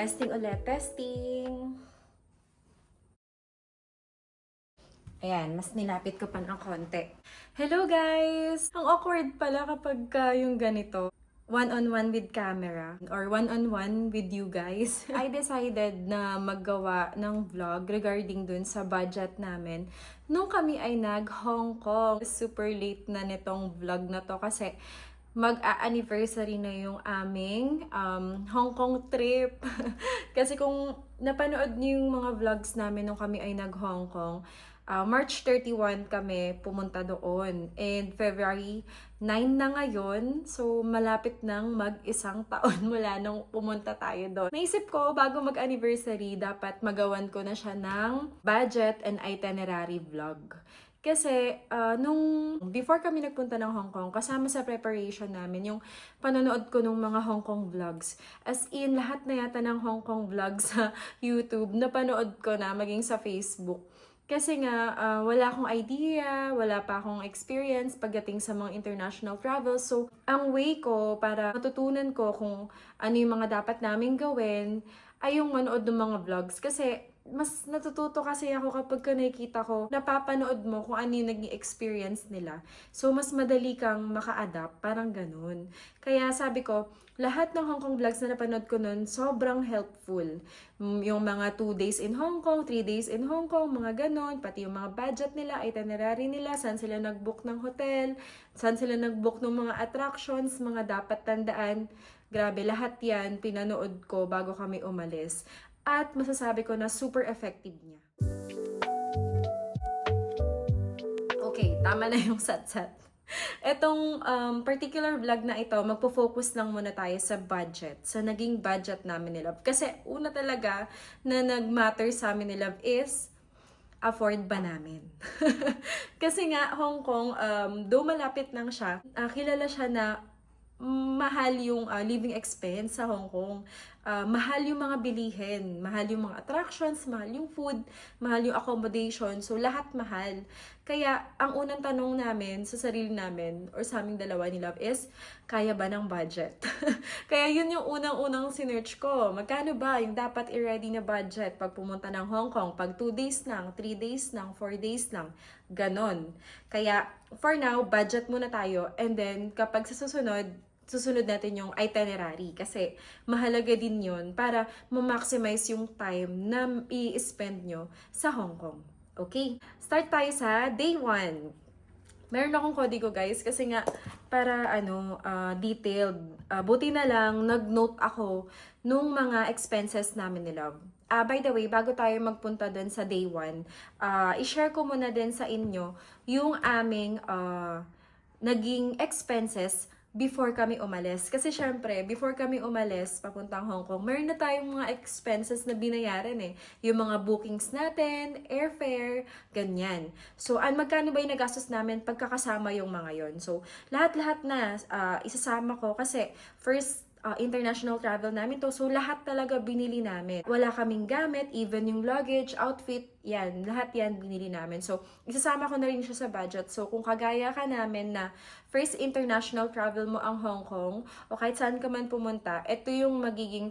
Testing ulit, testing. Ayan, mas nilapit ko pa ng konti. Hello guys! Ang awkward pala kapag yung ganito. One-on-one with camera or one-on-one with you guys. I decided na maggawa ng vlog regarding dun sa budget namin nung kami ay nag-Hong Kong. Super late na nitong vlog na to kasi mag-a-anniversary na yung aming Hong Kong trip. Kasi kung napanood niyo yung mga vlogs namin nung kami ay nag-Hong Kong, March 31 kami pumunta doon. And February 9 na ngayon. So, malapit nang mag-isang taon mula nung pumunta tayo doon. Naisip ko, bago mag-anniversary, dapat magawan ko na siya ng budget and itinerary vlog. Kasi, before kami nagpunta ng Hong Kong, kasama sa preparation namin, yung panonood ko ng mga Hong Kong vlogs. As in, lahat na yata ng Hong Kong vlogs sa YouTube, napanood ko na, maging sa Facebook. Kasi nga, wala akong idea, wala pa akong experience pagdating sa mga international travel. So, ang way ko para matutunan ko kung ano yung mga dapat naming gawin, ay yung manood ng mga vlogs. Kasi, mas natututo kasi ako kapag nakikita ko, napapanood mo kung ano yung naging experience nila. So, mas madali kang maka-adapt, parang ganun. Kaya sabi ko, lahat ng Hong Kong vlogs na napanood ko nun, sobrang helpful. Yung mga 2 days in Hong Kong, 3 days in Hong Kong, mga ganon, pati yung mga budget nila, itinerary nila, saan sila nag-book ng hotel, saan sila nag-book ng mga attractions, mga dapat tandaan. Grabe, lahat yan pinanood ko bago kami umalis. At masasabi ko na super effective niya. Okay, tama na yung sat-sat. Etong particular vlog na ito, magpo-focus lang muna tayo sa budget. Sa naging budget namin ni Love. Kasi una talaga na nag-matter sa amin ni Love is afford ba namin? Kasi nga, Hong Kong, though malapit lang siya, kilala siya na mahal yung living expense sa Hong Kong. Mahal yung mga bilihin, mahal yung mga attractions, mahal yung food, mahal yung accommodation. So, lahat mahal. Kaya, ang unang tanong namin sa sarili namin or sa aming dalawa ni Love is, kaya ba ng budget? Kaya yun yung unang-unang sinearch ko. Magkano ba yung dapat i-ready na budget pag pumunta ng Hong Kong? Pag 2 days lang, 3 days lang, 4 days lang. Ganon. Kaya, for now, budget muna tayo. And then, kapag sa susunod natin yung itinerary kasi mahalaga din yun para ma-maximize yung time na i-spend nyo sa Hong Kong. Okay? Start tayo sa day 1. Meron akong kodigo guys kasi nga para detailed. Buti na lang nag-note ako nung mga expenses namin ni Love. By the way, bago tayo magpunta dun sa day 1, i-share ko muna din sa inyo yung aming naging expenses before kami umalis. Kasi syempre, before kami umalis, papuntang Hong Kong, meron na tayong mga expenses na binayaran eh. Yung mga bookings natin, airfare, ganyan. So, magkano ba yung nagastos namin pagkakasama yung mga yon? So, lahat-lahat na isasama ko kasi first international travel namin to. So, lahat talaga binili namin. Wala kaming gamit, even yung luggage, outfit, yan. Lahat yan binili namin. So, isasama ko na rin siya sa budget. So, kung kagaya ka namin na first international travel mo ang Hong Kong, o kahit saan ka man pumunta, ito yung magiging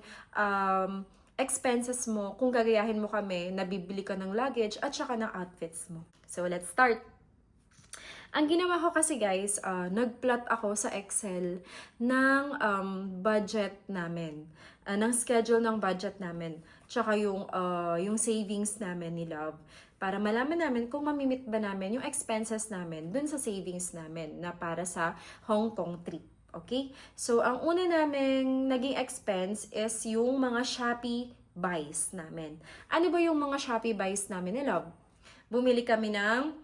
expenses mo kung gagayahin mo kami na bibili ka ng luggage at saka ng outfits mo. So, let's start! Ang ginawa ko kasi guys, nag-plot ako sa Excel ng budget namin, ng schedule ng budget namin, tsaka yung savings namin ni Love, para malaman namin kung mamimit ba namin yung expenses namin dun sa savings namin na para sa Hong Kong trip. Okay? So, ang una naming naging expense is yung mga Shopee buys namin. Ano ba yung mga Shopee buys namin ni Love? Bumili kami ng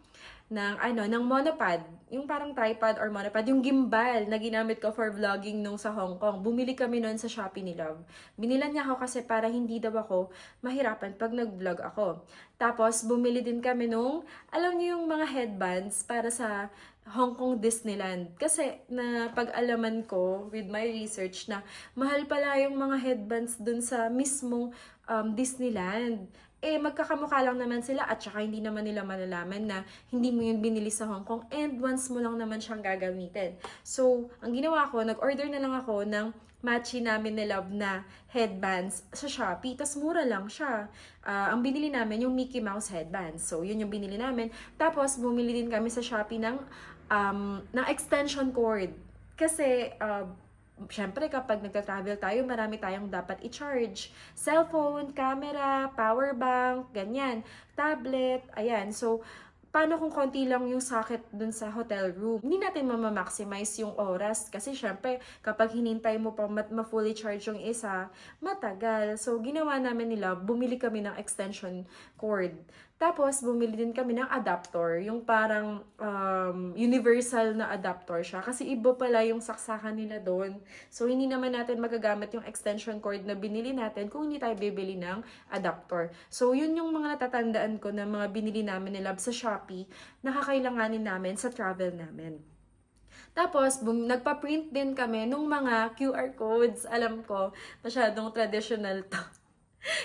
monopod, yung parang tripod or monopod, yung gimbal na ginamit ko for vlogging nung sa Hong Kong. Bumili kami noon sa Shopee ni Love. Binilan niya ako kasi para hindi daw ako mahirapan pag nag-vlog ako. Tapos, bumili din kami nung, alam niyo yung mga headbands para sa Hong Kong Disneyland. Kasi, na pag-alaman ko with my research na mahal pala yung mga headbands dun sa mismong Disneyland. eh magkakamukha lang naman sila at saka hindi naman nila malalaman na hindi mo yun binili sa Hong Kong and once mo lang naman siyang gagamitin. So, ang ginawa ko, nag-order na lang ako ng matchy namin ni Love na headbands sa Shopee. Tas mura lang siya. Ang binili namin yung Mickey Mouse headbands. So, yun yung binili namin. Tapos, bumili din kami sa Shopee ng extension cord. Kasi, syempre kapag nagta-travel tayo, marami tayong dapat i-charge. Cellphone, camera, power bank, ganyan. Tablet, ayan. So, paano kung konti lang yung socket dun sa hotel room? Hindi natin ma-maximize yung oras kasi syempre kapag hinintay mo pa ma-fully charge yung isa, matagal. So, ginawa namin nila, bumili kami ng extension cord. Tapos, bumili din kami ng adapter, yung parang universal na adapter siya. Kasi iba pala yung saksakan nila doon. So, hindi naman natin magagamit yung extension cord na binili natin kung hindi tayo bibili ng adapter. So, yun yung mga natatandaan ko na mga binili namin ni Love sa Shopee na kakailanganin namin sa travel namin. Tapos, nagpa-print din kami nung mga QR codes. Alam ko, masyadong traditional to.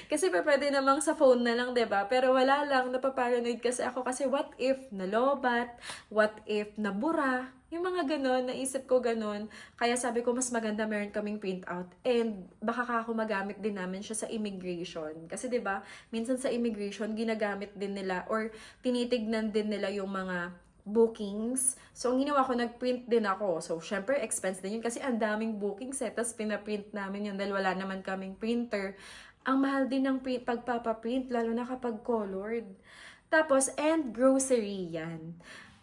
Kasi pwede namang sa phone na lang, 'di ba? Pero wala lang, napaparanoid kasi ako kasi what if nalobat, what if nabura, yung mga ganon, naisip ko ganon. Kaya sabi ko mas maganda meron kaming printout and baka ako magamit din namin siya sa immigration. Kasi 'di ba, minsan sa immigration ginagamit din nila or tinitignan din nila yung mga bookings. So, ang ginawa ko, nag-print din ako. So, syempre, expense din yun kasi ang daming bookings eh. Tapos, pinaprint namin yun dahil wala naman kaming printer. Ang mahal din ng pagpapaprint, lalo na kapag colored. Tapos, and grocery yan.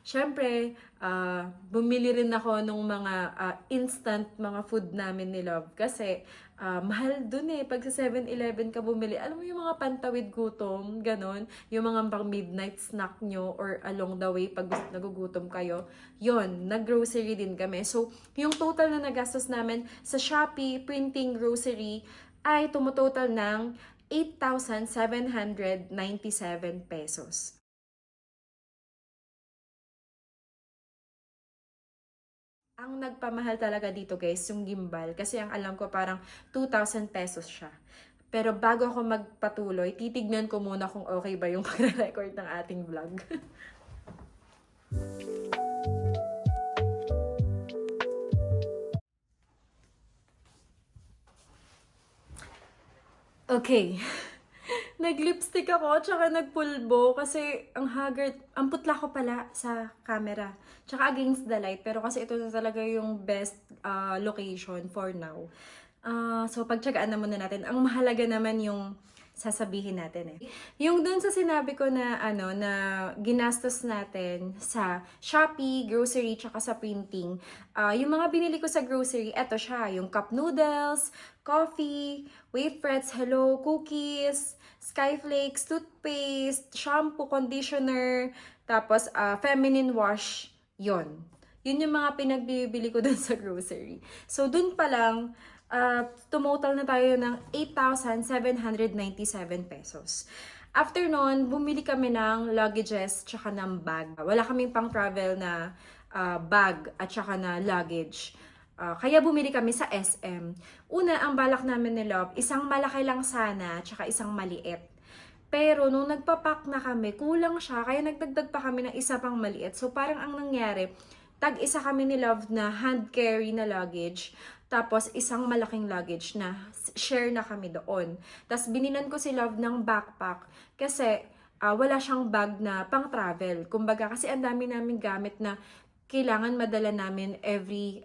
Siyempre, bumili rin ako ng mga instant mga food namin ni Love. Kasi, mahal dun eh. Pag sa 7-Eleven ka bumili, alam mo yung mga pantawid gutom, ganon. Yung mga pang midnight snack nyo or along the way pag nagugutom kayo. Yon, nag-grocery din kami. So, yung total na nagastos namin sa Shopee, printing, grocery, ay tumutotal ng 8,797 pesos. Ang nagpamahal talaga dito guys, yung gimbal. Kasi ang alam ko parang 2,000 pesos siya. Pero bago ako magpatuloy, titignan ko muna kung okay ba yung pagre-record ng ating vlog. Okay. Nag-lipstick ako, tsaka nagpulbo kasi ang haggard, ang putla ko pala sa camera. Tsaka against the light, pero kasi ito na talaga yung best location for now. So, pagtsagaan na muna natin. Ang mahalaga naman yung sasabihin natin eh. Yung dun sa sinabi ko na na ginastos natin sa Shopee, grocery, tsaka sa printing, yung mga binili ko sa grocery, eto siya, yung cup noodles, coffee, wafers, hello, cookies, skyflakes, toothpaste, shampoo, conditioner, tapos feminine wash, yon. Yun yung mga pinagbibili ko dun sa grocery. So, dun pa lang, tumotal na tayo ng 8,797 pesos. After nun, bumili kami ng luggages tsaka ng bag. Wala kaming pang travel na bag at tsaka na luggage. Kaya bumili kami sa SM. Una, ang balak namin ni Love, isang malaki lang sana tsaka isang maliit. Pero nung nagpapak na kami, kulang siya. Kaya nagdagdag pa kami ng isa pang maliit. So parang ang nangyari, tag-isa kami ni Love na hand carry na luggage. Tapos, isang malaking luggage na share na kami doon. Tapos, binilan ko si Love ng backpack kasi wala siyang bag na pang travel. Kumbaga, kasi ang dami namin gamit na kailangan madala namin every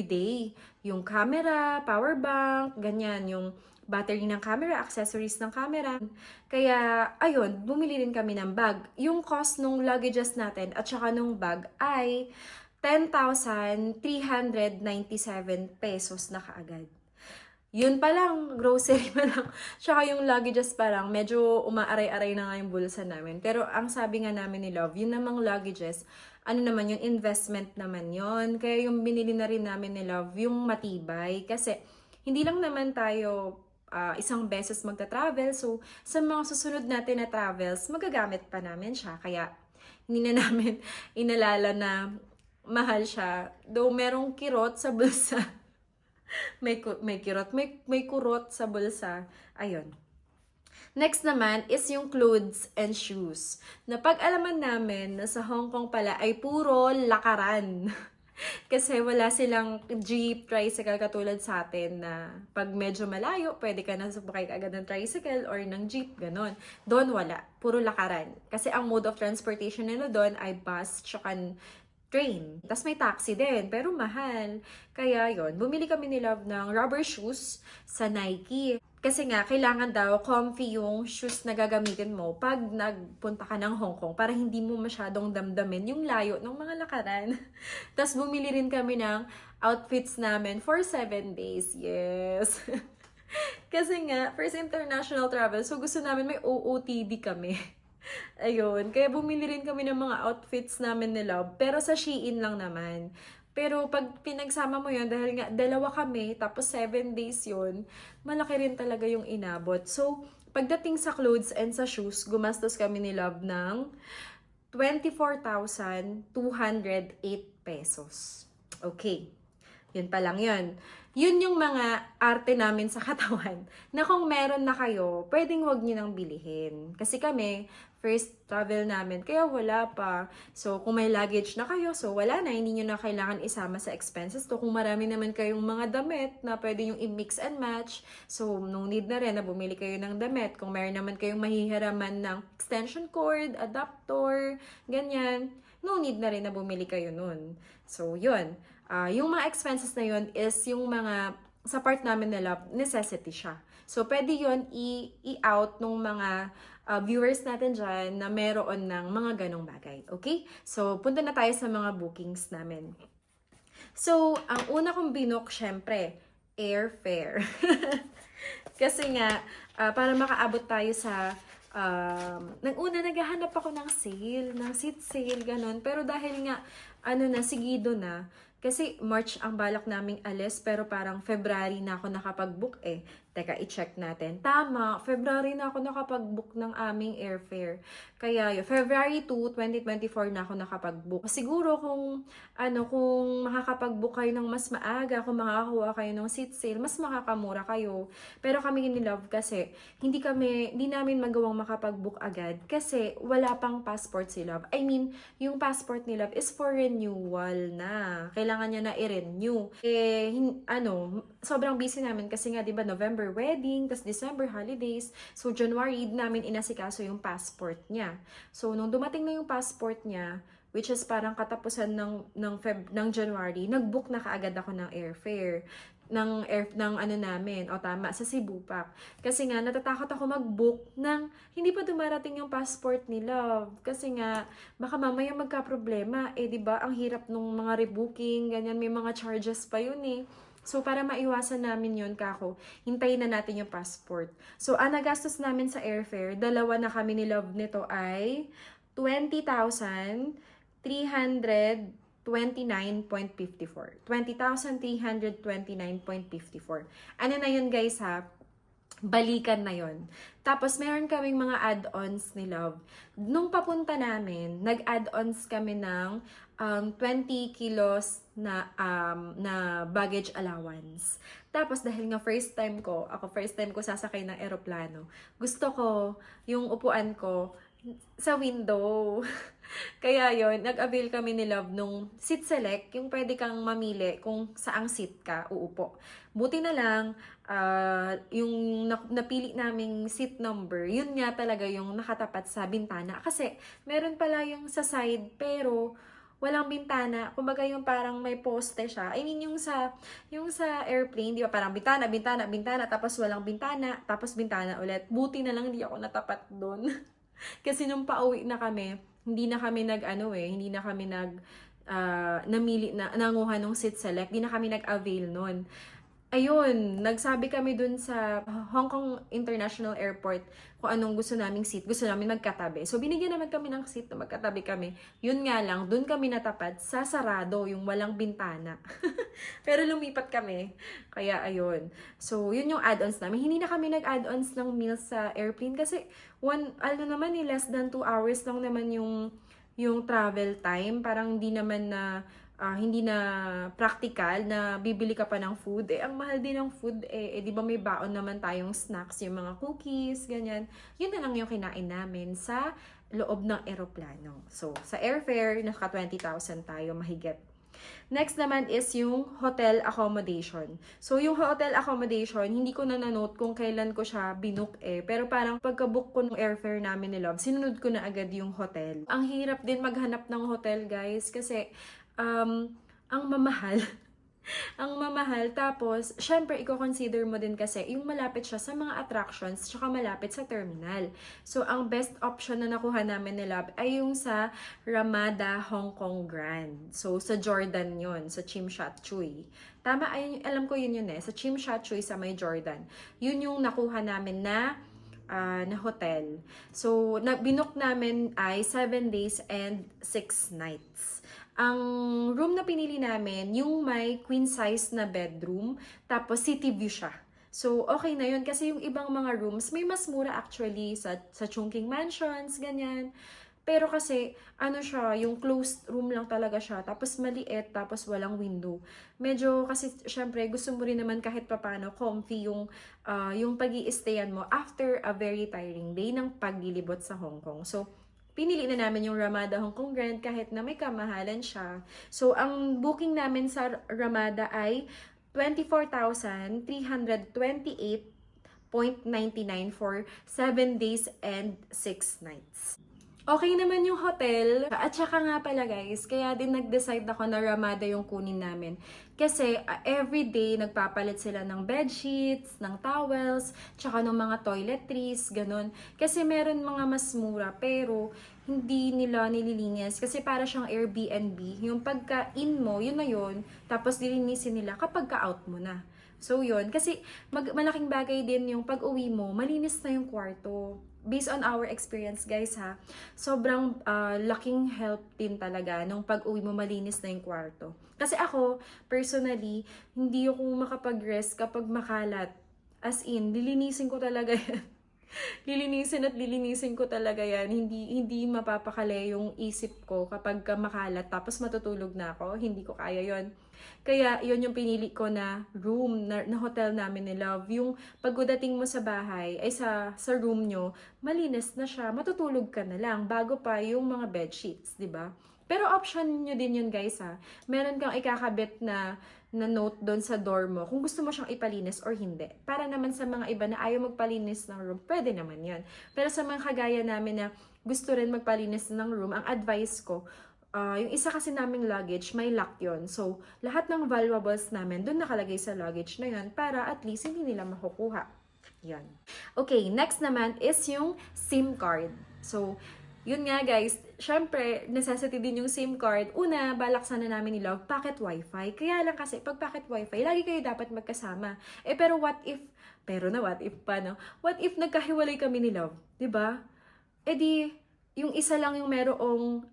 day. Yung camera, power bank, ganyan. Yung battery ng camera, accessories ng camera. Kaya, ayun, bumili rin kami ng bag. Yung cost nung luggages natin at saka nung bag ay 10,397 pesos na kaagad. Yun pa lang, grocery pa lang. Tsaka yung luggages pa lang, medyo umaaray-aray na nga yung bulsa namin. Pero ang sabi nga namin ni Love, yun namang luggages, naman yung investment naman yon. Kaya yung binili na rin namin ni Love, yung matibay. Kasi hindi lang naman tayo isang beses magta-travel. So, sa mga susunod natin na travels, magagamit pa namin siya. Kaya, hindi na namin inalala na mahal siya. Though merong kirot sa bulsa. may kirot, may kurot sa bulsa. Ayun. Next naman is yung clothes and shoes. Napag-alaman namin na sa Hong Kong pala ay puro lakaran. Kasi wala silang jeep, tricycle katulad sa atin na pag medyo malayo, pwede ka na sumakay agad ng tricycle or ng jeep, ganon. Doon wala, puro lakaran. Kasi ang mode of transportation nila doon ay bus, tsaka train. Tapos may taxi din, pero mahal. Kaya yon, bumili kami ni Love ng rubber shoes sa Nike. Kasi nga, kailangan daw comfy yung shoes na gagamitin mo pag nagpunta ka ng Hong Kong para hindi mo masyadong damdamin yung layo ng mga lakaran. Tapos bumili rin kami ng outfits namin for 7 days. Yes! Kasi nga, first international travel, so gusto namin may OOTD kami. Ayun, kaya bumili rin kami ng mga outfits namin ni Love, pero sa Shein lang naman. Pero pag pinagsama mo yun, dahil nga dalawa kami, tapos 7 days yun, malaki rin talaga yung inabot. So, pagdating sa clothes and sa shoes, gumastos kami ni Love ng 24,208 pesos. Okay. Yun pa lang yun. Yun yung mga arte namin sa katawan na kung meron na kayo, pwedeng wag nyo nang bilihin. Kasi kami, first travel namin, kaya wala pa. So, kung may luggage na kayo, so wala na, hindi nyo na kailangan isama sa expenses to. Kung marami naman kayong mga damit na pwede yung i-mix and match, so no need na rin na bumili kayo ng damit. Kung meron naman kayong mahihiraman ng extension cord, adapter, ganyan, no need na rin na bumili kayo nun. So, yun. Yung mga expenses na yun is yung mga, sa part namin nila, necessity siya. So, pwede yun i-out nung mga viewers natin dyan na meron ng mga ganong bagay. Okay? So, punta na tayo sa mga bookings namin. So, ang una kong binook, syempre, airfare. Kasi nga, para makaabot tayo sa nang una, naghahanap ako ng sale, ng seat sale, ganun. Pero dahil nga, sigido na. Kasi March ang balak naming alis, pero parang February na ako nakapag-book eh. Teka, i-check natin. Tama, February na ako nakapag-book ng aming airfare. Kaya yun, February 2, 2024 na ako nakapag-book. Siguro kung makakapag-book kayo ng mas maaga, kung makakakuha kayo ng seat sale, mas makakamura kayo. Pero kami ni Love kasi, hindi namin magawang makapag-book agad kasi wala pang passport si Love. I mean, yung passport ni Love is for renewal na. Kailangan niya na i-renew. Sobrang busy namin kasi nga, di ba, November wedding, tas December holidays. So, January namin inasikaso yung passport niya. So, nung dumating na yung passport niya, which is parang katapusan ng January, nag-book na kaagad ako ng airfare sa Cebu pa. Kasi nga, natatakot ako mag-book ng hindi pa dumarating yung passport ni Love. Kasi nga, baka mamaya magka-problema. Eh, di ba, ang hirap nung mga rebooking, ganyan, may mga charges pa yun eh. So, para maiwasan namin yun, hintayin na natin yung passport. So, ang nagastos namin sa airfare, dalawa na kami ni Love nito ay 20,329.54. 20,329.54. Ano na yun, guys, ha? Balikan na yon. Tapos, meron kaming mga add-ons ni Love. Nung papunta namin, nag-add-ons kami ng 20 kilos na baggage allowance. Tapos, dahil nga first time ko sasakay ng eroplano, gusto ko yung upuan ko sa window. Kaya yon, nag-avail kami ni Love nung seat select, yung pwede kang mamili kung saang seat ka uupo. Buti na lang, yung napili naming seat number, yun nga talaga yung nakatapat sa bintana. Kasi meron pala yung sa side, pero walang bintana. Kumbaga yung parang may poste siya. I mean, yung sa airplane, di ba, parang bintana, tapos walang bintana, tapos bintana ulit. Buti na lang hindi ako natapat doon. Kasi nung pauwi na kami, hindi na kami nanguha ng seat select, hindi na kami nag-avail nun. Ayun, nagsabi kami dun sa Hong Kong International Airport kung anong gusto naming seat. Gusto namin magkatabi. So, binigyan naman kami ng seat na magkatabi kami. Yun nga lang, dun kami natapat sa sarado, yung walang bintana. Pero lumipat kami. Kaya, ayun. So, yun yung add-ons namin. Hindi na kami nag-add-ons ng meals sa airplane kasi less than 2 hours lang naman yung travel time. Parang hindi naman na hindi na practical na bibili ka pa ng food. Ang mahal din ng food, di ba may baon naman tayong snacks, yung mga cookies, ganyan. Yun na lang yung kinain namin sa loob ng eroplano. So, sa airfare, naka 20,000 tayo mahigit. Next naman is yung hotel accommodation. So, yung hotel accommodation, hindi ko na na-note kung kailan ko siya binook Pero parang pagka-book ko ng airfare namin ni Love, sinunod ko na agad yung hotel. Ang hirap din maghanap ng hotel, guys, kasi ang mamahal. Ang mamahal. Tapos, syempre, i-consider mo din kasi yung malapit siya sa mga attractions tsaka malapit sa terminal. So, ang best option na nakuha namin ni Love ay yung sa Ramada Hong Kong Grand. So, sa Jordan yon sa Tsim Shat Tsui. Tama, ayun, alam ko yun sa Tsim Shat Tsui sa may Jordan. Yun yung nakuha namin na hotel. So, binook namin ay 7 days and 6 nights. Ang room na pinili namin, yung may queen size na bedroom, tapos city view siya. So, okay na yun kasi yung ibang mga rooms, may mas mura actually sa Chungking Mansions, ganyan. Pero kasi, siya, yung closed room lang talaga siya, tapos maliit, tapos walang window. Medyo, kasi syempre, gusto mo rin naman kahit papano, comfy yung pag-i-stayan mo after a very tiring day ng paglilibot sa Hong Kong. So, pinili na namin yung Ramada Hong Kong Grand kahit na may kamahalan siya. So, ang booking namin sa Ramada ay 24,328.99 for 7 days and 6 nights. Okay naman yung hotel. At saka nga pala guys, kaya din nag-decide ako na Ramada yung kunin namin. Kasi everyday nagpapalit sila ng bedsheets, ng towels, tsaka ng mga toiletries, ganun. Kasi meron mga mas mura pero hindi nila nililinis. Kasi para siyang Airbnb. Yung pagka-in mo, yun na yun. Tapos dilinisin nila kapag ka-out mo na. So yun, kasi malaking bagay din yung pag-uwi mo, malinis na yung kwarto. Based on our experience guys sobrang laking help din talaga nung pag-uwi mo malinis na yung kwarto. Kasi ako, personally, hindi ako makapag-rest kapag makalat. As in, lilinisin ko talaga yan. Lilinisin ko talaga yan. Hindi mapapakali yung isip ko kapag makalat tapos matutulog na ako. Hindi ko kaya yon. Kaya yun yung pinili ko na room na hotel namin ni Love. Yung pagdating mo sa bahay, ay sa room nyo, malinis na siya. Matutulog ka na lang bago pa yung mga bedsheets, di ba? Pero option nyo din yun guys Meron kang ikakabit na note doon sa door mo kung gusto mo siyang ipalinis or hindi. Para naman sa mga iba na ayaw magpalinis ng room, pwede naman yun. Pero sa mga kagaya namin na gusto rin magpalinis ng room, ang advice ko, yung isa kasi naming luggage, may lock yon. So, lahat ng valuables namin, doon nakalagay sa luggage na yun para at least hindi nila makukuha. Yan. Okay, next naman is yung SIM card. So, yun nga guys, syempre, necessity din yung SIM card. Una, balak sana namin ni Love, pocket wifi. Kaya lang kasi, pag pocket wifi, lagi kayo dapat magkasama. Pero what if, what if pa, no? What if nagkahiwalay kami ni Love? Diba? Di, yung isa lang yung merong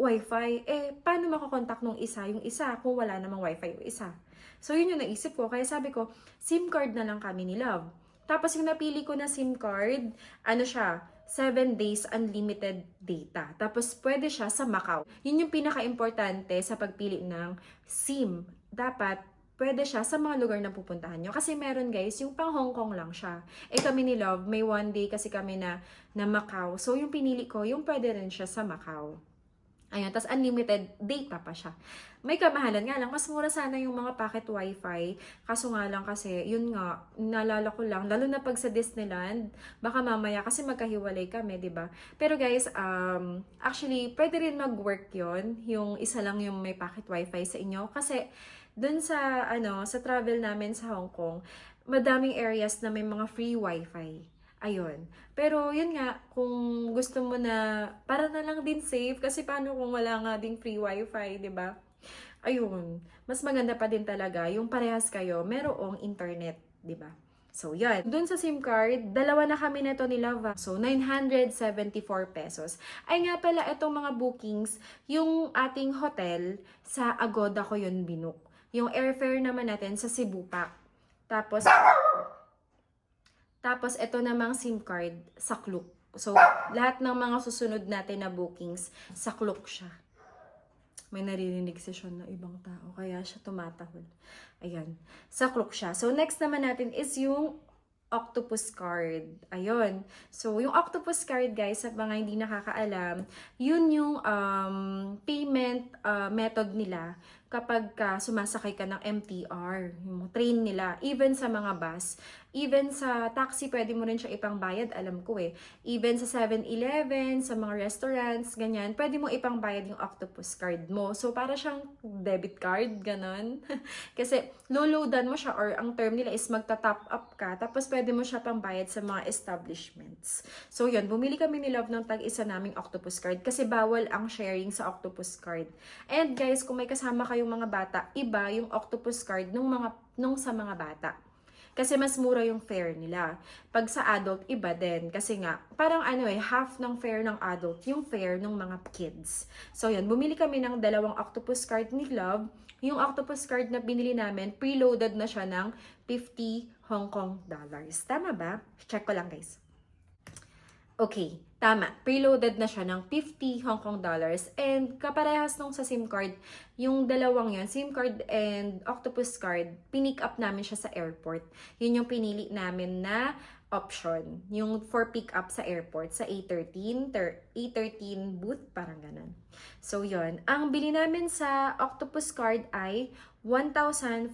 wifi, paano makakontak nung isa? Yung isa, kung wala namang wifi yung isa. So, yun yung naisip ko. Kaya sabi ko, SIM card na lang kami ni Love. Tapos yung napili ko na SIM card, siya, 7 days unlimited data. Tapos, pwede siya sa Macau. Yun yung pinaka-importante sa pagpili ng SIM. Dapat, pwede siya sa mga lugar na pupuntahan nyo. Kasi meron guys, yung pang Hong Kong lang siya. Kami ni Love, may 1 day kasi kami na Macau. So, yung pinili ko, yung pwede rin siya sa Macau. Ayun, tas unlimited data pa siya. May kamahalan nga lang, mas mura sana yung mga packet wifi. Kaso nga lang kasi, yun nga, naalala ko lang, lalo na pag sa Disneyland, baka mamaya kasi magkahiwalay kami, di ba? Pero guys, actually, pwede rin mag-work yon yung isa lang yung may packet wifi sa inyo. Kasi, dun sa, sa travel namin sa Hong Kong, madaming areas na may mga free wifi. Ayun. Pero yun nga, kung gusto mo na, para na lang din safe, kasi paano kung wala nga ding free wifi, di ba? Ayun. Mas maganda pa din talaga, yung parehas kayo, merong internet, di ba? So, yan. Doon sa SIM card, dalawa na kami nito ni Lava. So, 974 pesos. Ay nga pala, itong mga bookings, yung ating hotel, sa Agoda ko yun binook. Yung airfare naman natin sa Cebu Pac. Tapos, ito namang SIM card sa Klook. So, lahat ng mga susunod natin na bookings, sa Klook siya. may naririnig si Sean na ibang tao, kaya siya tumatahol. Ayan. Sa Klook siya. So, next naman natin is yung octopus card. Ayun. So, yung octopus card, guys, sa mga hindi nakakaalam, yun yung payment method nila kapag sumasakay ka ng MTR, yung train nila, even sa mga bus, even sa taxi, pwede mo rin siya ipangbayad, alam ko eh. Even sa 7-Eleven, sa mga restaurants, ganyan, pwede mo ipangbayad yung octopus card mo. So, para siyang debit card, ganon. Kasi, loloadan mo siya or ang term nila is magta-top up ka, tapos pwede mo siya pangbayad sa mga establishments. So, yun, bumili kami ni Love ng tag-isa naming octopus card kasi bawal ang sharing sa octopus card. And guys, kung may kasama kayong mga bata, iba yung octopus card nung sa mga bata. Kasi mas mura yung fare nila. Pag sa adult, iba din. Kasi nga, parang half ng fare ng adult, yung fare ng mga kids. So yun, bumili kami ng 2 octopus card ni Love. Yung octopus card na binili namin, preloaded na siya ng 50 Hong Kong dollars. Tama ba? Check ko lang, guys. Okay, tama. Preloaded na siya ng 50 Hong Kong dollars. And kaparehas nung sa SIM card, yung dalawang yun, SIM card and octopus card, pinick up namin siya sa airport. Yun yung pinili namin na option. Yung for pick up sa airport, sa A13 booth, parang ganun. So yun, ang bili namin sa octopus card ay 1,402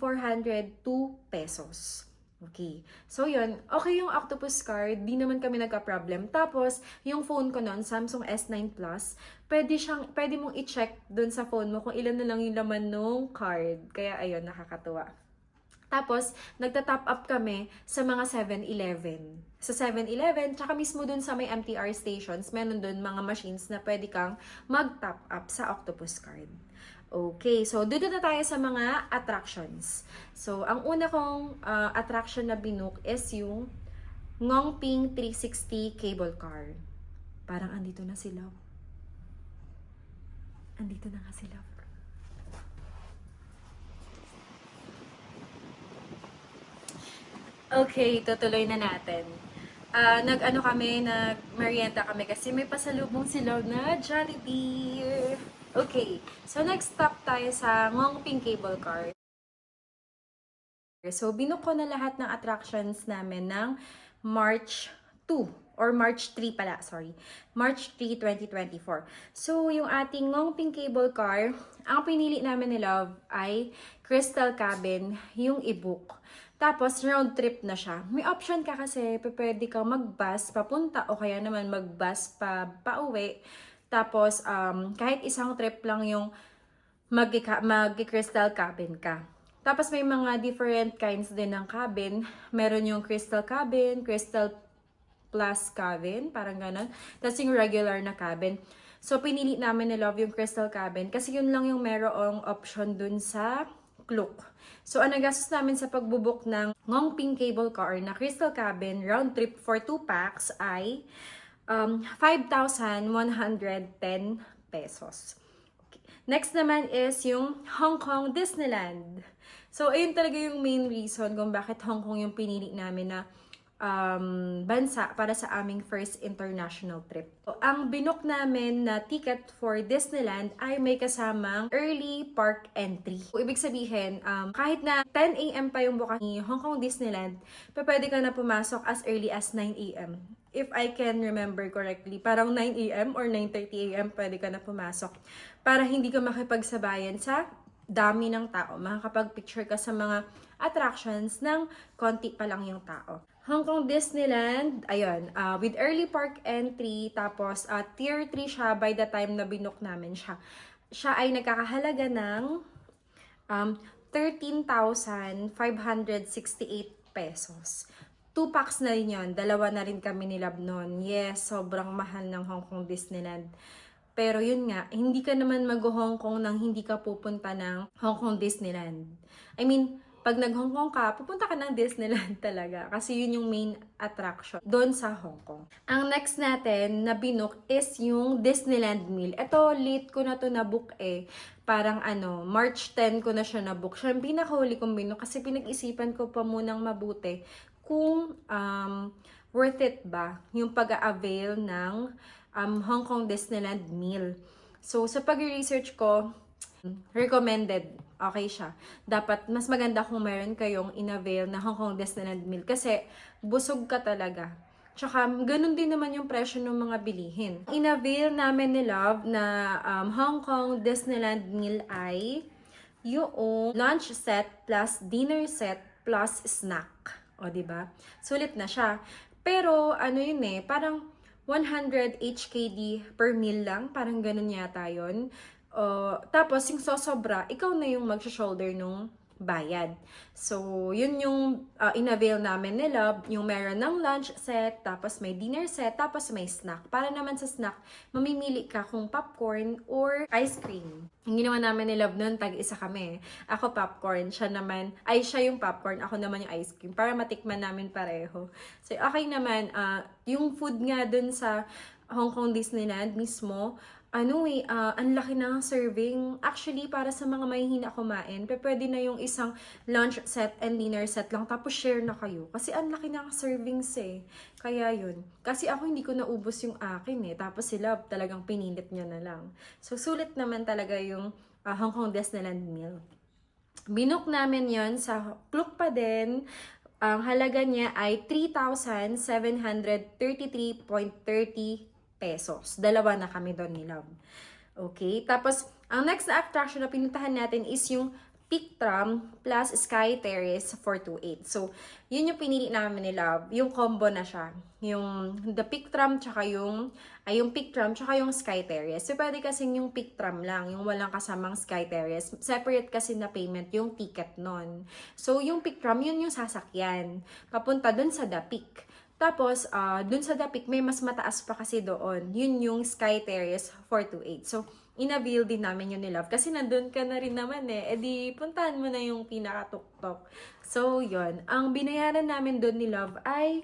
pesos. Okay. So, yun. Okay yung octopus card. Di naman kami nagka-problem. Tapos, yung phone ko noon, Samsung S9 Plus, pwede mong i-check dun sa phone mo kung ilan na lang yung laman nung card. Kaya, ayun, nakakatuwa. Tapos, nagta-top up kami sa mga 7-Eleven. Sa 7-Eleven, tsaka mismo dun sa may MTR stations, meron dun mga machines na pwede kang mag-top up sa octopus card. Okay, so dito na tayo sa mga attractions. So, ang una kong attraction na binook is yung Ngongping 360 cable car. Parang andito na sila. Andito na nga sila. Okay, tutuloy na natin. Nag-merienda kami kasi may pasalubong sila na Jollibee. Okay, so next stop tayo sa Ngongping Cable Car. So, binook ko na lahat ng attractions namin ng March 2 or March 3 pala, sorry. March 3, 2024. So, yung ating Ngongping Cable Car, ang pinili namin ni Love ay Crystal Cabin, yung e-book. Tapos, round trip na siya. May option ka kasi, pwede kang mag-bus papunta o kaya naman mag-bus pa-uwi. Tapos, kahit isang trip lang yung mag-crystal cabin ka. Tapos, may mga different kinds din ng cabin. Meron yung crystal cabin, crystal plus cabin, parang ganon. Tapos, yung regular na cabin. So, pinili namin ni Love yung crystal cabin kasi yun lang yung merong option dun sa Klook. So, ang nagastos namin sa pagbubuk ng Ngongping Cable Car na crystal cabin round trip for 2 packs ay 5,110 pesos. Okay. Next naman is yung Hong Kong Disneyland. So, ayun talaga yung main reason kung bakit Hong Kong yung pinili namin na bansa para sa aming first international trip. So, ang binook namin na ticket for Disneyland ay may kasamang early park entry. So, ibig sabihin, kahit na 10 a.m. pa yung bukas ni Hong Kong Disneyland, pwede ka na pumasok as early as 9 a.m. If I can remember correctly, parang 9 a.m. or 9:30 a.m. pwede ka na pumasok para hindi ka makipagsabayan sa dami ng tao. Makakapag-picture ka sa mga attractions ng konti pa lang yung tao. Hong Kong Disneyland, ayun, with early park entry, tapos tier 3 siya by the time na binook namin siya. Siya ay nagkakahalaga ng 13,568 pesos. 2 packs na rin yun. Dalawa na rin kami ni Love nun. Yes, sobrang mahal ng Hong Kong Disneyland. Pero yun nga, hindi ka naman mag-Hong Kong nang hindi ka pupunta ng Hong Kong Disneyland. I mean, pag nag-Hong Kong ka, pupunta ka ng Disneyland talaga. Kasi yun yung main attraction doon sa Hong Kong. Ang next natin na binook is yung Disneyland meal. Ito, late ko na to na-book eh. Parang March 10 ko na siya na-book. Siya yung pinakahuli kong binook kasi pinag-isipan ko pa munang mabuti kung worth it ba yung pag-a-avail ng Hong Kong Disneyland meal. So, sa pag-research ko, recommended. Okay siya. Dapat mas maganda kung meron kayong in-avail na Hong Kong Disneyland meal kasi busog ka talaga. Tsaka, ganun din naman yung presyo ng mga bilihin. In-avail namin ni Love na Hong Kong Disneyland meal ay yung lunch set plus dinner set plus snack. O, diba? Sulit na siya. Pero, ano yun parang 100 HKD per meal lang. Parang ganun yata yun. Tapos, yung sosobra, ikaw na yung mag-shoulder nung bayad. So, yun yung in-avail namin nila, yung meron ng lunch set, tapos may dinner set, tapos may snack. Para naman sa snack, mamimili ka kung popcorn or ice cream. Yung ginawa namin ni Love nun, tag-isa kami. Ako popcorn, siya yung popcorn, ako naman yung ice cream, para matikman namin pareho. So, okay naman, yung food nga dun sa Hong Kong Disneyland mismo, ang laki ng serving. Actually, para sa mga mahihina kumain, pwede na yung isang lunch set and dinner set lang, tapos share na kayo. Kasi ang laki ng servings Kaya yun. Kasi ako hindi ko naubos yung akin tapos sila talagang pinilit niya na lang. So, sulit naman talaga yung Hong Kong Disneyland meal. Binook namin yon sa Klook pa din. Ang halaga niya ay 3,733.30 pesos. Dalawa na kami doon ni Love. Okay? Tapos, ang next na attraction na pinuntahan natin is yung Peak Tram plus Sky Terrace 428. So, yun yung pinili namin ni Love. Yung combo na siya. Yung the Peak Tram tsaka yung Peak Tram tsaka yung Sky Terrace. So, pwede kasing yung Peak Tram lang, yung walang kasamang Sky Terrace. Separate kasi na payment yung ticket nun. So, yung Peak Tram, yun yung sasakyan. Papunta dun sa The Peak. Tapos, dun sa The Peak, may mas mataas pa kasi doon. Yun yung Sky Terrace 428. So, in-avail din namin yun ni Love. Kasi nandun ka na rin naman E di, puntahan mo na yung pinaka-tuktok. So, yun. Ang binayaran namin doon ni Love ay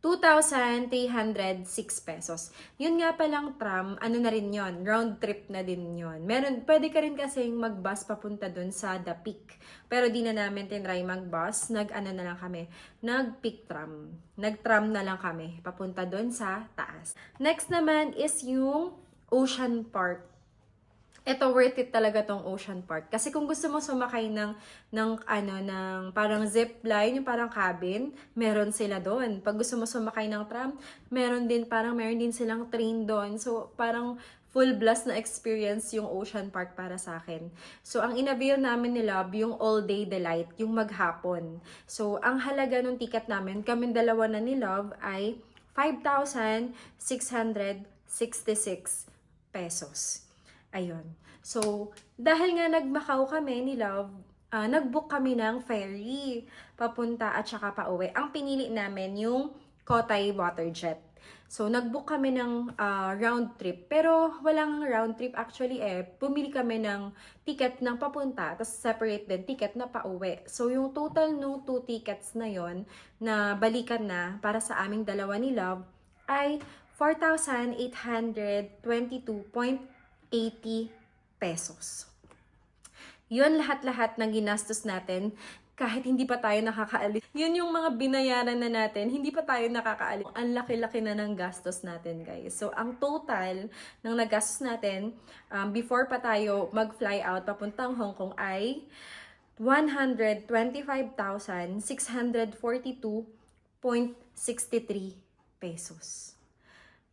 2,306 pesos. Yun nga palang tram, ano na rin yon, round trip na din yon. Pwede ka rin kasing mag-bus papunta dun sa The Peak. Pero di na namin tinry mag-bus, nag-Peak tram. Nag-tram na lang kami, papunta dun sa taas. Next naman is yung Ocean Park. Ito, worth it talaga tong Ocean Park. Kasi kung gusto mo sumakay ng parang zip line, yung parang cabin, meron sila doon. Pag gusto mo sumakay ng tram, meron din silang train doon. So, parang full blast na experience yung Ocean Park para sa akin. So, ang in-avail namin ni Love, yung all day delight, yung maghapon. So, ang halaga ng ticket namin, kaming dalawa na ni Love, ay 5,666 pesos. Ayun. So, dahil nga nag-Macau kami ni Love, nag-book kami ng ferry papunta at saka pauwi. Ang pinili namin yung Cotai Waterjet. So, nag-book kami ng round trip. Pero walang round trip actually Pumili kami ng ticket ng papunta, tapos separate din ticket na pauwi. So, yung total no 2 tickets na yon na balikan na para sa aming dalawa ni Love ay 4,822.80 pesos. Yun lahat-lahat ng ginastos natin kahit hindi pa tayo nakakaalis. Yun yung mga binayaran na natin, hindi pa tayo nakakaalis. Ang laki-laki na ng gastos natin, guys. So, ang total ng nagastos natin before pa tayo mag-fly out papuntang Hong Kong ay 125,642.63 pesos.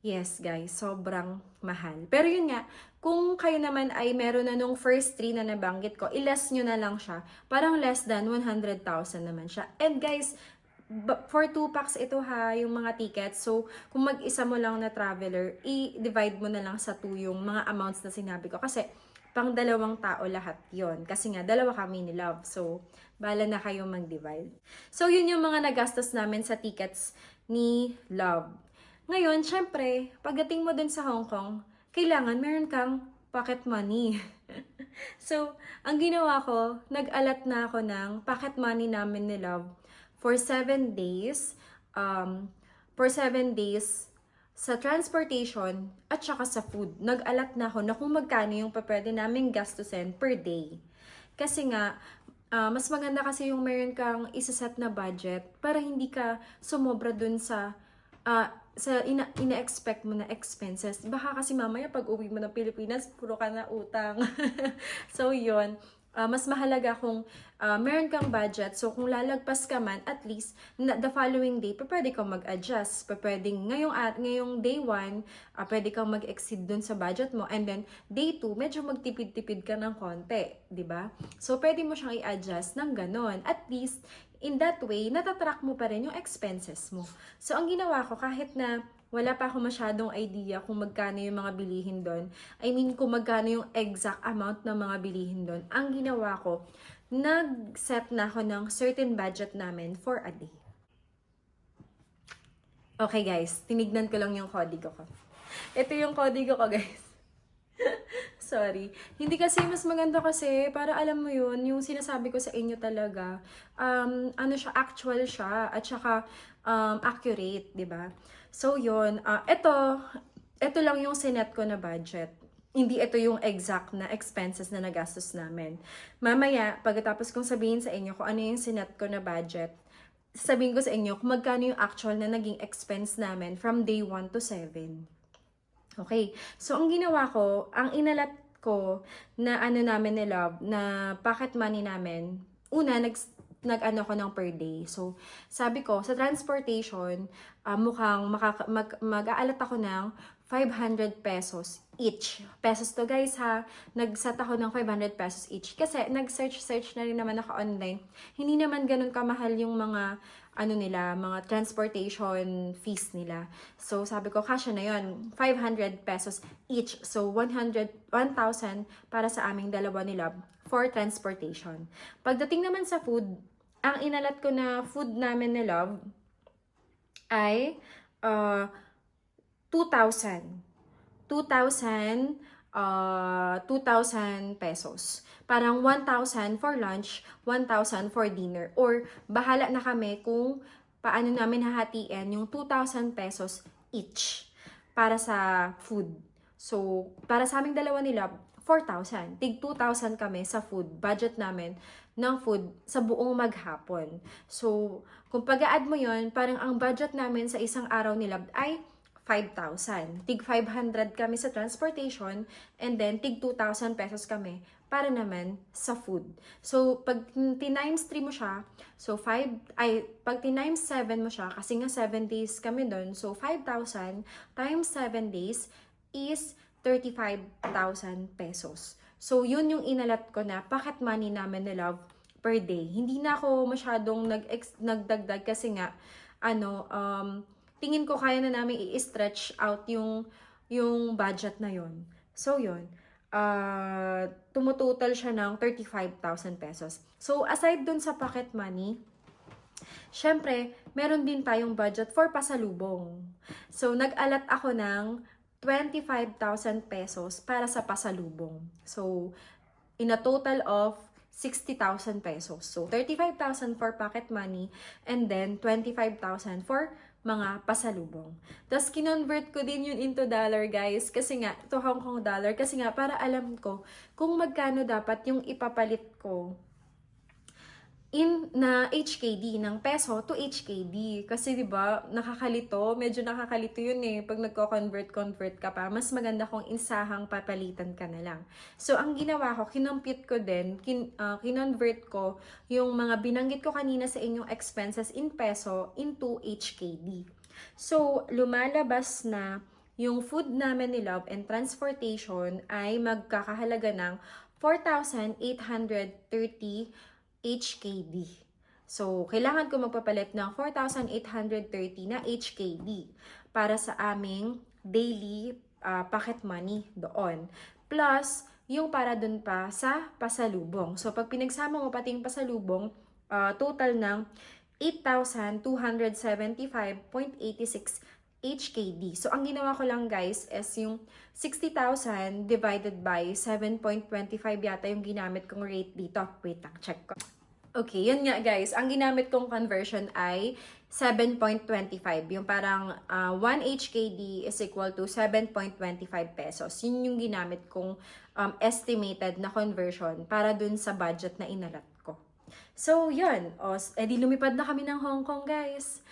Yes, guys, sobrang mahal. Pero yun nga, kung kayo naman ay meron na nung first 3 na nabanggit ko, i-less nyo na lang siya. Parang less than 100,000 naman siya. And guys, for 2 packs ito yung mga tickets. So, kung mag-isa mo lang na traveler, i-divide mo na lang sa 2 yung mga amounts na sinabi ko. Kasi, pang 2 tao lahat yon. Kasi nga, 2 kami ni Love. So, bala na kayo mag-divide. So, yun yung mga nagastos namin sa tickets ni Love. Ngayon, syempre, pagdating mo dun sa Hong Kong, kailangan meron kang pocket money. So, ang ginawa ko, nag-alat na ako ng pocket money namin ni Love for 7 days. For 7 days sa transportation at saka sa food. Nag-alat na ako na kung magkano yung pwede namin gastusin per day. Kasi nga, mas maganda kasi yung meron kang isaset na budget para hindi ka sumobra dun sa ina-expect mo na expenses. Baka kasi mamaya pag uwi mo ng Pilipinas, puro ka na utang. So, yun. Mas mahalaga kung meron kang budget. So, kung lalagpas ka man, at least, the following day, pwede kang mag-adjust. Pwedeng ngayong day 1, pwede kang mag-exceed dun sa budget mo. And then, day 2, medyo magtipid-tipid ka ng konti. 'Di ba? So, pwede mo siyang i-adjust ng ganon. At least, in that way, natatrack mo pa rin yung expenses mo. So, ang ginawa ko, kahit na wala pa ako masyadong idea kung magkano yung mga bilihin doon. I mean, kung magkano yung exact amount ng mga bilihin doon. Ang ginawa ko, nag-set na ako ng certain budget namin for a day. Okay guys, tinignan ko lang yung kodigo ko. Ito yung kodigo ko guys. Sorry. Hindi kasi mas maganda kasi para alam mo yun, yung sinasabi ko sa inyo talaga, ano siya, actual siya at saka accurate, 'di ba? So yun, ito lang yung sinet ko na budget. Hindi ito yung exact na expenses na nagastos namin. Mamaya, pagkatapos kong sabihin sa inyo kung ano yung sinet ko na budget, sabihin ko sa inyo kung magkano yung actual na naging expense namin from day 1 to 7. Okay. So, ang ginawa ko, ang inalat ko na ano namin ni Love, na pocket money namin, una, nag-ano ko ng per day. So, sabi ko, sa transportation, mukhang mag-aalat ako ng 500 pesos each. Pesos to guys ha. Nag-set ako ng 500 pesos each. Kasi nag-search na rin naman ako online. Hindi naman ganun kamahal yung mga mga transportation fees nila. So, sabi ko, kasya na yon 500 pesos each. So, 1,000 para sa aming dalawa ni Love for transportation. Pagdating naman sa food, ang inalat ko na food namin ni Love ay 2,000. 2,000 pesos. Parang 1,000 for lunch, 1,000 for dinner. Or bahala na kami kung paano namin hahatiin yung 2,000 pesos each para sa food. So, para sa aming dalawa nila, 4,000. Tig 2,000 kami sa food. Budget namin ng food sa buong maghapon. So, kung pag-add mo yon, parang ang budget namin sa isang araw nila ay 5,000. Tig 500 kami sa transportation and then tig 2,000 pesos kami para naman sa food. So, pag times 3 mo siya, so pag times 7 mo siya, kasi nga 7 days kami doon, so 5,000 times 7 days is 35,000 pesos. So, yun yung inalat ko na pocket money namin ni Love per day. Hindi na ako masyadong nagdagdag kasi nga, tingin ko kaya na namin i-stretch out yung budget na yon. So, yun. Tumutotal siya ng 35,000 pesos. So, aside dun sa pocket money, syempre, meron din tayong budget for pasalubong. So, nag-alat ako ng 25,000 pesos para sa pasalubong. So, in a total of 60,000 pesos. So, 35,000 for pocket money and then 25,000 for mga pasalubong. Tapos, kinonvert ko din yun into dollar, guys. Kasi nga, ito Hong Kong dollar. Kasi nga, para alam ko kung magkano dapat yung ipapalit ko na HKD, ng peso to HKD. Kasi 'di ba, medyo nakakalito 'yun pag nagko-convert ka pa. Mas maganda kung insahang papalitan ka na lang. So ang ginawa ko, kinompute ko din, kinonvert ko yung mga binanggit ko kanina sa inyong expenses in peso into HKD. So lumalabas na yung food namin ni Love and transportation ay magkakahalaga ng 4,830 HKD. So, kailangan ko magpapalit ng 4,830 na HKD para sa aming daily pocket money doon. Plus, yung para dun pa sa pasalubong. So, pag pinagsama mo pati yung pasalubong, total ng 8,275.86 HKD. So, ang ginawa ko lang guys is yung 60,000 divided by 7.25 yata yung ginamit kong rate dito. Wait lang, check ko. Okay, yun nga guys. Ang ginamit kong conversion ay 7.25. Yung parang 1 HKD is equal to 7.25 pesos. Yun yung ginamit kong estimated na conversion para dun sa budget na inalat ko. So, yun. Edi lumipad na kami ng Hong Kong guys.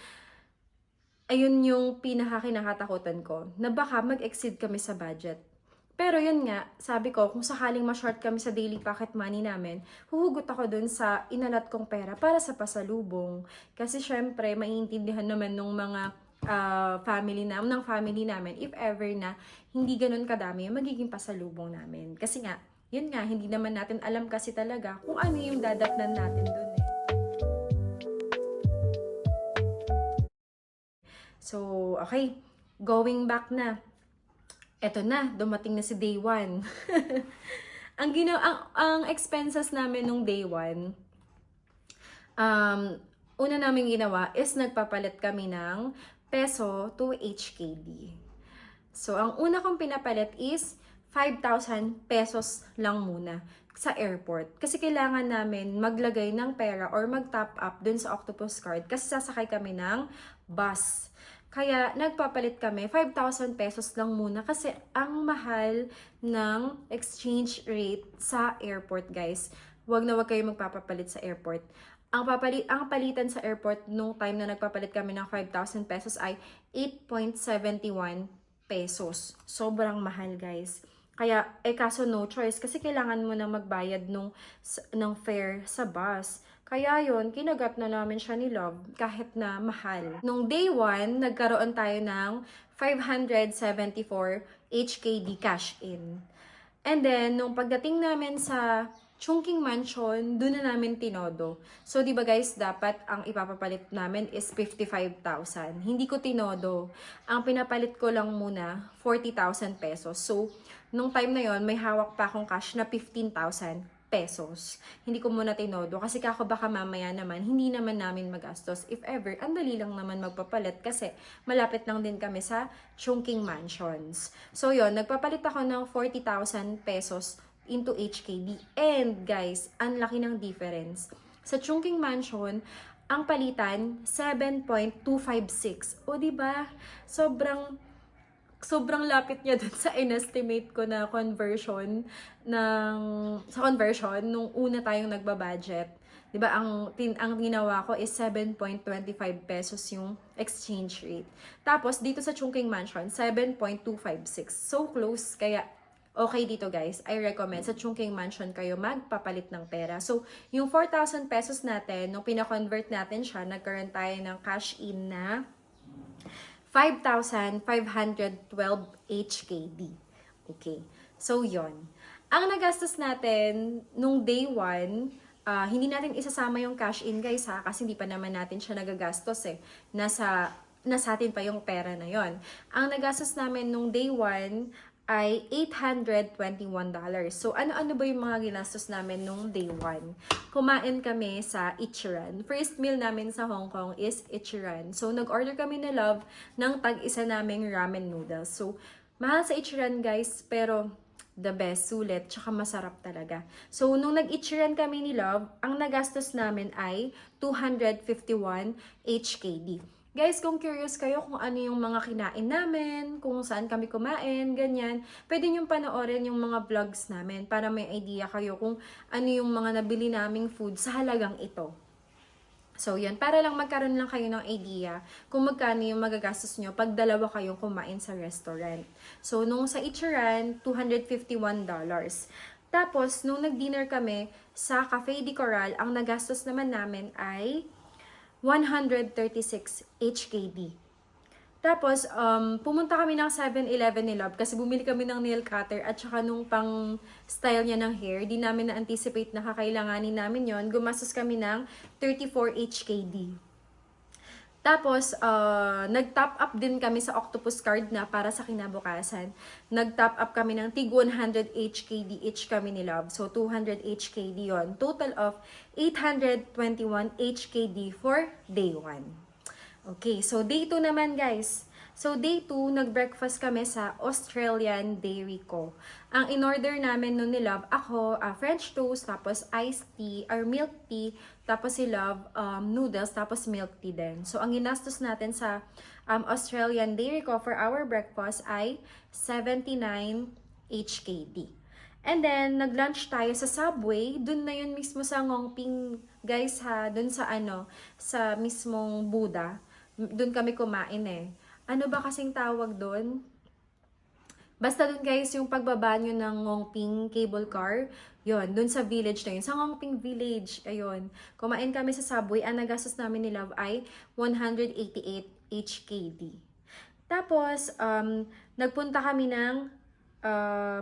ayun yung pinaka-kinakatakutan ko, na baka mag-exceed kami sa budget. Pero yun nga, sabi ko, kung sakaling ma-short kami sa daily pocket money namin, huhugot ako dun sa inalat kong pera para sa pasalubong. Kasi syempre, maiintindihan naman nung mga ng family namin, if ever na hindi ganun kadami yung magiging pasalubong namin. Kasi nga, yun nga, hindi naman natin alam kasi talaga kung ano yung dadatnan natin dun eh. So, okay, going back na. Eto na, dumating na si day 1. ang expenses namin nung day 1, una namin ginawa is nagpapalit kami ng peso to HKD. So, ang una kong pinapalit is 5,000 pesos lang muna sa airport. Kasi kailangan namin maglagay ng pera or mag-top up dun sa Octopus card kasi sasakay kami ng bus. Kaya nagpapalit kami 5,000 pesos lang muna kasi ang mahal ng exchange rate sa airport, guys. Huwag na huwag kayo magpapapalit sa airport. Ang palitan sa airport nung time na nagpapalit kami ng 5,000 pesos ay 8.71 pesos. Sobrang mahal, guys. Kaya, kaso no choice kasi kailangan mo na magbayad ng fare sa bus. Kaya yon, kinagat na namin siya ni Love kahit na mahal. Nung day 1, nagkaroon tayo ng 574 HKD cash in. And then, nung pagdating namin sa Chungking Mansion, doon na namin tinodo. So, di ba guys, dapat ang ipapapalit namin is 55,000. Hindi ko tinodo. Ang pinapalit ko lang muna, 40,000 pesos. So, nung time na yon may hawak pa akong cash na 15,000 pesos. Hindi ko muna tinodo kasi kako baka mamaya naman, hindi naman namin magastos. If ever, ang dali lang naman magpapalit kasi malapit lang din kami sa Chungking Mansions. So yon, nagpapalit ako ng 40,000 pesos into HKD. And guys, ang laki ng difference. Sa Chungking Mansion, ang palitan 7.256. O di ba? Sobrang lapit niya dun sa in-estimate ko na conversion nung una tayong nagbabudget. 'Di ba? Ang ginawa ko is 7.25 pesos yung exchange rate. Tapos dito sa Chungking Mansion, 7.256. So close, kaya okay dito guys. I recommend sa Chungking Mansion kayo magpapalit ng pera. So, yung 4,000 pesos natin, nung pina-convert natin siya, nagkaroon tayo ng cash in na 5,512 HKD. Okay. So, yon. Ang nagastos natin nung day 1, hindi natin isasama yung cash in guys ha, kasi hindi pa naman natin siya nagagastos eh. Nasa atin pa yung pera na yon. Ang nagastos namin nung day 1 ay $821. So, ano-ano ba yung mga ginastos namin nung day 1? Kumain kami sa Ichiran. First meal namin sa Hong Kong is Ichiran. So, nag-order kami ni Love ng tag-isa naming ramen noodles. So, mahal sa Ichiran guys, pero the best, sulit, tsaka masarap talaga. So, nung nag-Ichiran kami ni Love, ang nagastos namin ay 251 HKD. Guys, kung curious kayo kung ano yung mga kinain namin, kung saan kami kumain, ganyan, pwede nyo panoorin yung mga vlogs namin para may idea kayo kung ano yung mga nabili naming food sa halagang ito. So, yan. Para lang magkaroon lang kayo ng idea kung magkano yung magagastos nyo pag dalawa kayong kumain sa restaurant. So, nung sa Ichiran, $251. Tapos, nung nag-dinner kami sa Cafe de Coral, ang nagastos naman namin ay 136 HKD. Tapos, pumunta kami ng 7-Eleven ni Love kasi bumili kami ng nail cutter at saka nung pang style niya ng hair. Di namin na-anticipate na kakailanganin namin yon. Gumastos kami ng 34 HKD. Tapos, nag-top up din kami sa Octopus card na para sa kinabukasan. Nag-top up kami ng tig 100 HKD each kami ni Love. So, 200 HKD yon. Total of 821 HKD for day 1. Okay, so day 2 naman guys. So, day 2, nag-breakfast kami sa Australian Dairy Co. Ang in-order namin nun ni Love, ako, French toast, tapos iced tea, or milk tea, tapos si Love, noodles, tapos milk tea din. So, ang ginastos natin sa Australian Dairy Co. for our breakfast ay 79 HKD. And then, nag-lunch tayo sa Subway. Dun na yun mismo sa Ngongping, guys ha. Dun sa sa mismong Buddha. Doon kami kumain eh. Ano ba kasing tawag doon? Basta dun guys, yung pagbaba nyo ng Ngongping cable car, yon dun sa village na yun. Sa Ngongping Village, ayun. Kumain kami sa Subway. Ang nagastos namin ni Love ay 188 HKD. Tapos, nagpunta kami ng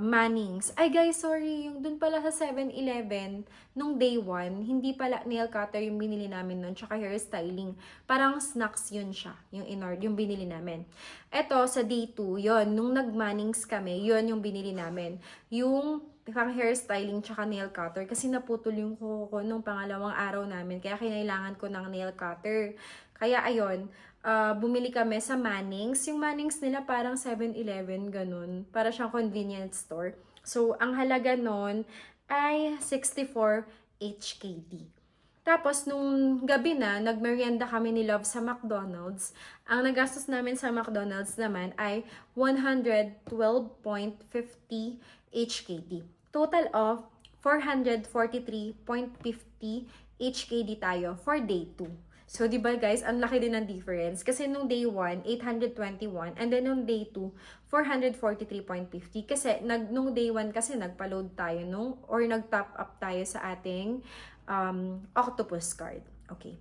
Mannings. Ay guys, sorry, yung dun pala sa 7-Eleven, nung day 1, hindi pala nail cutter yung binili namin nun, tsaka hairstyling. Parang snacks yun siya, yung binili namin. Eto, sa day 2, yon nung nag-Mannings kami, yon yung binili namin. Yung pang hairstyling tsaka nail cutter, kasi naputol yung kuko ko nung pangalawang araw namin, kaya kinailangan ko ng nail cutter. Kaya ayun, bumili kami sa Mannings. Yung Mannings nila parang 7-Eleven, ganun. Para siyang convenience store. So, ang halaga nun ay 64 HKD. Tapos, nung gabi na, nagmerienda kami ni Love sa McDonald's. Ang nagastos namin sa McDonald's naman ay 112.50 HKD. Total of 443.50 HKD tayo for day 2. So, di ba guys, ang laki din ng difference. Kasi nung day 1, 821. And then nung day 2, 443.50. Kasi nung day 1 kasi nagpa-load tayo or nag-top up tayo sa ating octopus card. Okay.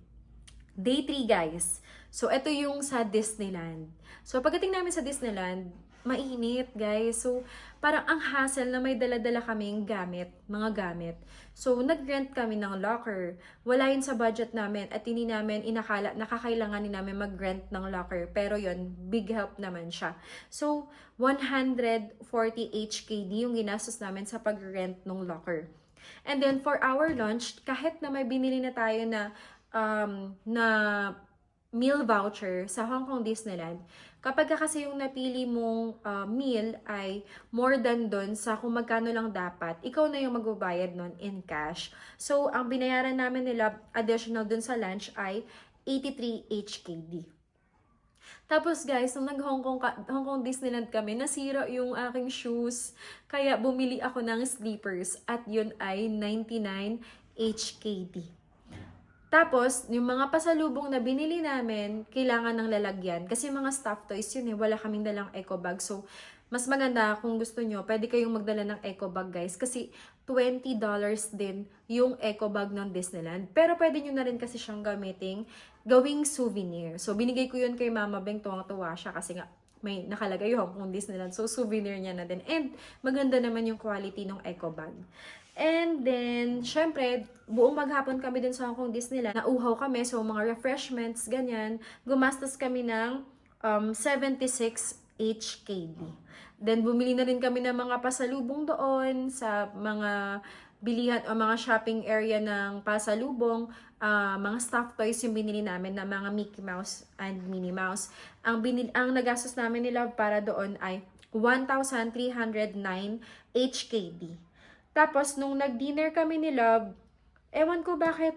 Day 3 guys. So, ito yung sa Disneyland. So, pagdating namin sa Disneyland, mainit guys. So, parang ang hassle na may dala-dala kaming mga gamit. So, nag-rent kami ng locker. Wala yun sa budget namin at hindi namin inakala, nakakailanganin namin mag-rent ng locker. Pero yun, big help naman siya. So, 140 HKD yung ginastos namin sa pag-rent ng locker. And then, for our lunch, kahit na may binili na tayo na meal voucher sa Hong Kong Disneyland, kapag kasi yung napili mong meal ay more than dun sa kung magkano lang dapat, ikaw na yung magbabayad nun in cash. So, ang binayaran namin nila additional dun sa lunch ay 83 HKD. Tapos guys, nung nag-Hong Kong Disneyland kami, nasira yung aking shoes. Kaya bumili ako ng slippers at yun ay 99 HKD. Tapos, yung mga pasalubong na binili namin, kailangan ng lalagyan. Kasi mga stuffed toys yun eh, wala kaming dalang eco bag. So, mas maganda kung gusto nyo, pwede kayong magdala ng eco bag guys. Kasi $20 din yung eco bag ng Disneyland. Pero pwede nyo na rin kasi siyang gawing souvenir. So, binigay ko yun kay Mama Beng, tuwang-tuwa siya kasi nga may nakalagay yung Hong Kong Disneyland. So, souvenir niya na din. And maganda naman yung quality ng eco bag. And then, syempre, buong maghapon kami din sa Hong Kong Disneyland. Nauhaw kami, so mga refreshments, ganyan. Gumastos kami ng 76 HKD. Then, bumili na rin kami ng mga pasalubong doon sa mga bilihan o mga shopping area ng pasalubong. Mga stuffed toys yung binili namin na mga Mickey Mouse and Minnie Mouse. Ang nagastos namin nila para doon ay 1,309 HKD. Tapos, nung nag-dinner kami ni Love, ewan ko bakit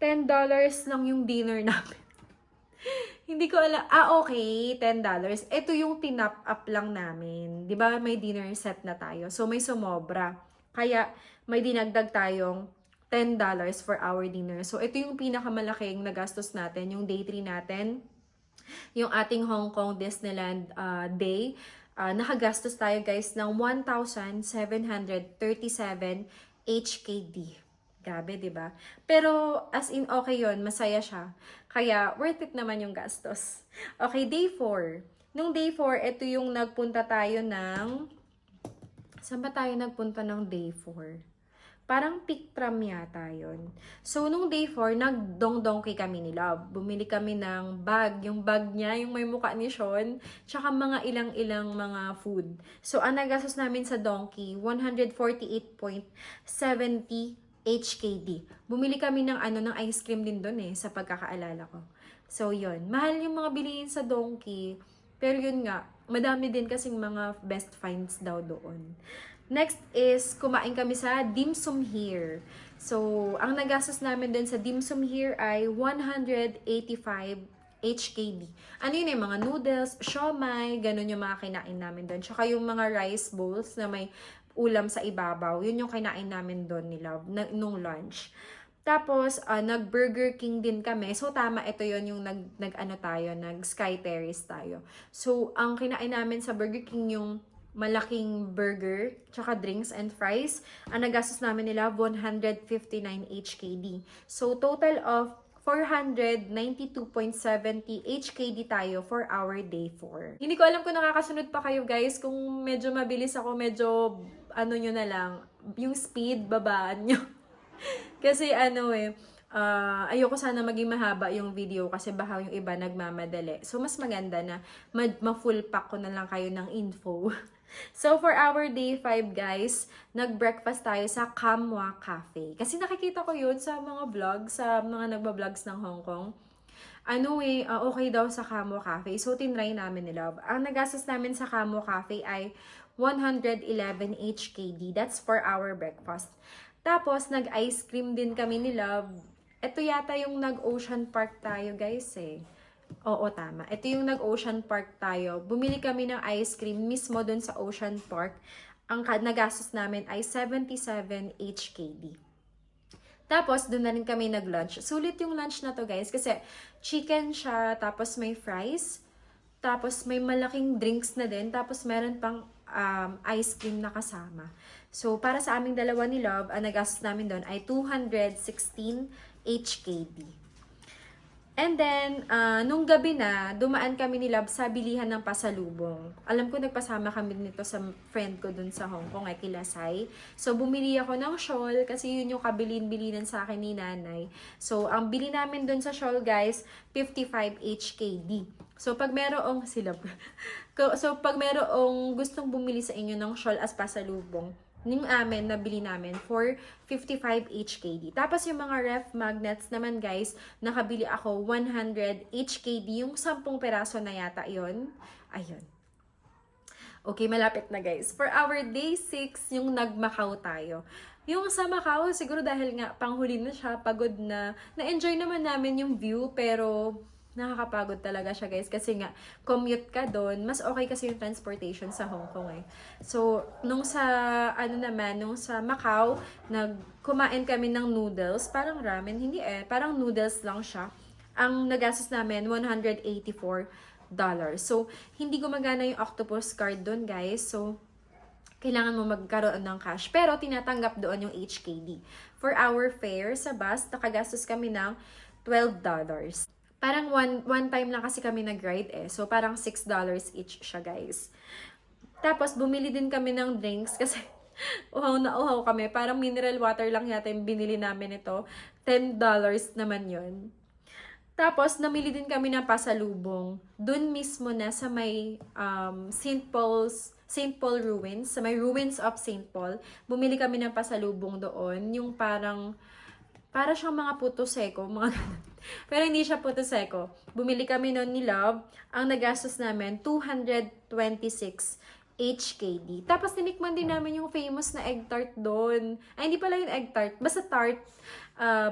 $10 lang yung dinner namin. Hindi ko alam. Okay, $10. Ito yung tinap up lang namin. 'Di ba may dinner set na tayo. So, may sumobra. Kaya, may dinagdag tayong $10 for our dinner. So, ito yung pinakamalaking nagastos natin, yung day 3 natin. Yung ating Hong Kong Disneyland day. Nakagastos tayo guys ng 1,737 HKD. Gabi, di ba? Pero as in okay yon, masaya siya. Kaya worth it naman yung gastos. Okay, day 4. Nung day 4, ito yung nagpunta tayo ng... Saan ba tayo nagpunta ng day 4? Parang Pick Tram yata yun. So, nung day 4, nag-dong-donkey kami ni Love. Bumili kami ng bag. Yung bag niya, yung may mukha ni Sean. Tsaka mga ilang-ilang mga food. So, ang nagastos namin sa donkey, 148.70 HKD. Bumili kami ng ice cream din doon sa pagkakaalala ko. So, yun. Mahal yung mga bilihin sa donkey. Pero yun nga, madami din kasing mga best finds daw doon. Next is, kumain kami sa Dim Sum Here. So, ang nagastos namin din sa Dim Sum Here ay 185 HKD. Ano yun mga noodles, siomai, ganun yung mga kinain namin doon. Tsaka yung mga rice bowls na may ulam sa ibabaw, yun yung kinain namin doon ni Love, nung lunch. Tapos, nag-Burger King din kami. So, tama, ito yon yung nag-Sky Terrace tayo. So, ang kinain namin sa Burger King yung malaking burger, tsaka drinks and fries. Ang nagastos namin nila, 159 HKD. So, total of 492.70 HKD tayo for our day 4. Hindi ko alam kung nakakasunod pa kayo guys. Kung medyo mabilis ako, medyo nyo na lang, yung speed, babaan nyo. Kasi ayoko sana maging mahaba yung video kasi baka yung iba nagmamadali. So, mas maganda na ma-full pack ko na lang kayo ng info. So, for our day 5, guys, nag-breakfast tayo sa Kamwa Cafe. Kasi nakikita ko yun sa mga vlogs, sa mga nagba-vlogs ng Hong Kong. Okay daw sa Kamwa Cafe. So, tinry namin nila. Ang nagastos namin sa Kamwa Cafe ay 111 HKD. That's for our breakfast. Tapos, nag-ice cream din kami ni Love. Ito yata yung nag-Ocean Park tayo, guys, eh. Oo, tama. Ito yung nag-Ocean Park tayo. Bumili kami ng ice cream mismo dun sa Ocean Park. Ang nagastos namin ay 77 HKD. Tapos, dun na rin kami nag-lunch. Sulit yung lunch na to, guys, kasi chicken siya, tapos may fries, tapos may malaking drinks na din, tapos meron pang ice cream na kasama. So, para sa aming dalawa ni Love, ang nagastos namin doon ay 216 HKD. And then, nung gabi na, dumaan kami ni Love sa bilihan ng pasalubong. Alam ko, nagpasama kami nito sa friend ko dun sa Hong Kong, ay Kilasay. So, bumili ako ng shawl kasi yun yung kabilin-bilinan sa akin ni nanay. So, ang bili namin dun sa shawl, guys, 55 HKD. So, pag merong gustong bumili sa inyo ng shawl as pasalubong, yung amin, nabili namin for 55 HKD. Tapos yung mga ref magnets naman guys, nakabili ako 100 HKD. Yung 10 peraso na yata yon. Ayun. Okay, malapit na guys. For our day 6, yung nag-Macau tayo. Yung sa Macau, siguro dahil nga panghuli na siya, pagod na. Na-enjoy naman namin yung view, pero nakakapagod talaga siya guys kasi nga commute ka doon, mas okay kasi yung transportation sa Hong Kong eh. So, nung sa Macau, kumain kami ng noodles, parang ramen, hindi parang noodles lang siya. Ang nagastos namin, $184. So, hindi gumagana yung octopus card doon guys. So, kailangan mo magkaroon ng cash. Pero, tinatanggap doon yung HKD. For our fare sa bus, nakagastos kami ng $12. Parang one time lang kasi kami nag-ride eh. So, parang $6 each siya, guys. Tapos, bumili din kami ng drinks kasi uhaw na uhaw kami. Parang mineral water lang yata yung binili namin ito. $10 naman yon. Tapos, namili din kami ng pasalubong. Doon mismo na sa may St. Paul Ruins, sa may Ruins of St. Paul. Bumili kami ng pasalubong doon. Yung para siyang mga puto seko, mga ganun. Pero hindi siya puto seko. Bumili kami noon ni Love. Ang nagastos namin, 226 HKD. Tapos tinikman din namin yung famous na egg tart doon. Ay, hindi pala yung egg tart. Basta tart.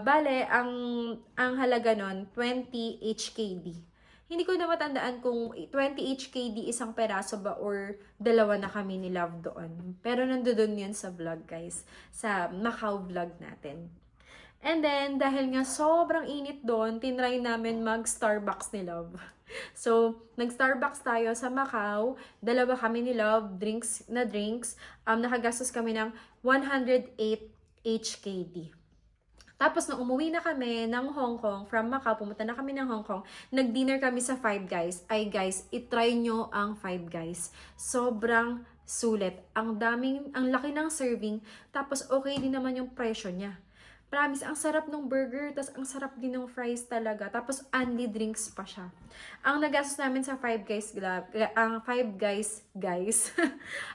Bale, ang halaga nun, 20 HKD. Hindi ko na matandaan kung 20 HKD isang peraso ba or dalawa na kami ni Love doon. Pero nandoon yun sa vlog, guys. Sa Macau vlog natin. And then, dahil nga sobrang init doon, tinry namin mag-Starbucks ni Love. So, nag-Starbucks tayo sa Macau. Dalawa kami ni Love, drinks. Nakagastos kami ng 108 HKD. Tapos, nung umuwi na kami ng Hong Kong, from Macau, pumunta na kami ng Hong Kong, nag-dinner kami sa Five Guys. Ay guys, itry nyo ang Five Guys. Sobrang sulit. Ang laki ng serving. Tapos, okay din naman yung presyo niya. Promise, ang sarap ng burger, tas ang sarap din ng fries talaga. Tapos, only drinks pa siya. Ang nagastos namin sa Five Guys,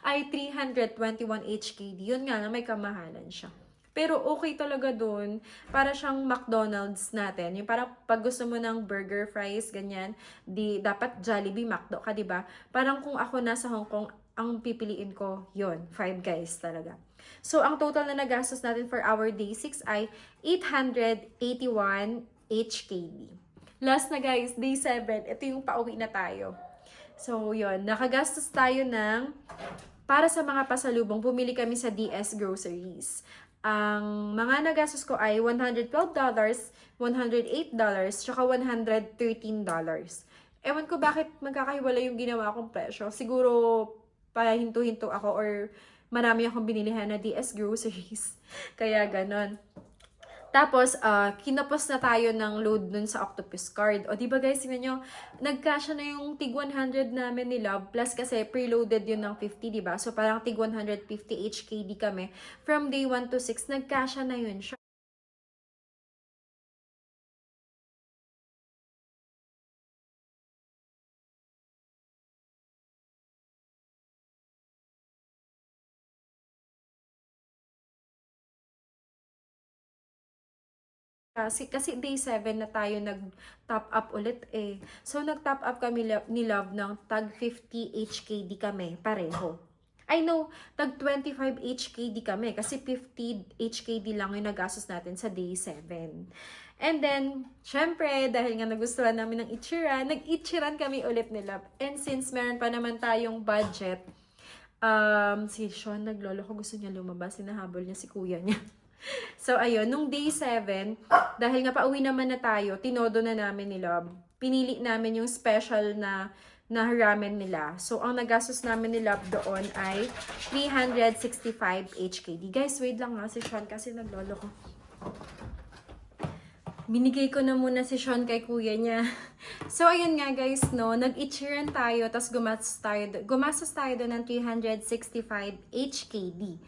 ay 321 HKD. Yun nga na may kamahalan siya. Pero okay talaga dun. Para siyang McDonald's natin. Yung parang pag gusto mo ng burger, fries, ganyan, dapat Jollibee, McDo ka, diba? Parang kung ako nasa Hong Kong, ang pipiliin ko, yon Five Guys talaga. So, ang total na nagastos natin for our day 6 ay 881 HKD. Last na guys, day 7. Ito yung pauwi na tayo. So, yon nakagastos tayo ng, para sa mga pasalubong, pumili kami sa DS Groceries. Ang mga nagastos ko ay $112, $108, tsaka $113. Ewan ko bakit magkakahiwala yung ginawa kong presyo. Siguro pahinto-hinto ako or marami akong binilihan na DS groceries. Kaya ganon. Tapos, kinapos na tayo ng load dun sa Octopus card. O, di ba guys, tingnan nyo, nagkasya na yung tig 100 namin ni Love. Plus kasi preloaded yun ng 50, di ba? So, parang tig 150 HKD kami. From day 1 to 6, nagkasya na yun siya. Kasi day 7 na tayo nag-top up ulit eh. So, nag-top up kami ni Love ng tag 50 HKD kami, pareho. I know, tag 25 HKD kami kasi 50 HKD lang yung nagastos natin sa day 7. And then, syempre, dahil nga nagustuhan namin ng itsura, nag-itsiran kami ulit ni Love. And since meron pa naman tayong budget, si Sean naglolo ko, gusto niya lumabas, sinahabol niya si kuya niya. So, ayun, nung day 7, dahil nga pauwi naman na tayo, tinodo na namin ni Love. Pinili namin yung special na ramen nila. So, ang nagastos namin ni Love doon ay 365 HKD. Guys, wait lang nga si Sean kasi naglolo ko. Binigay ko na muna si Sean kay kuya niya. So, ayun nga guys, no, nag-ichiran tayo, tapos gumastos tayo doon ng 365 HKD.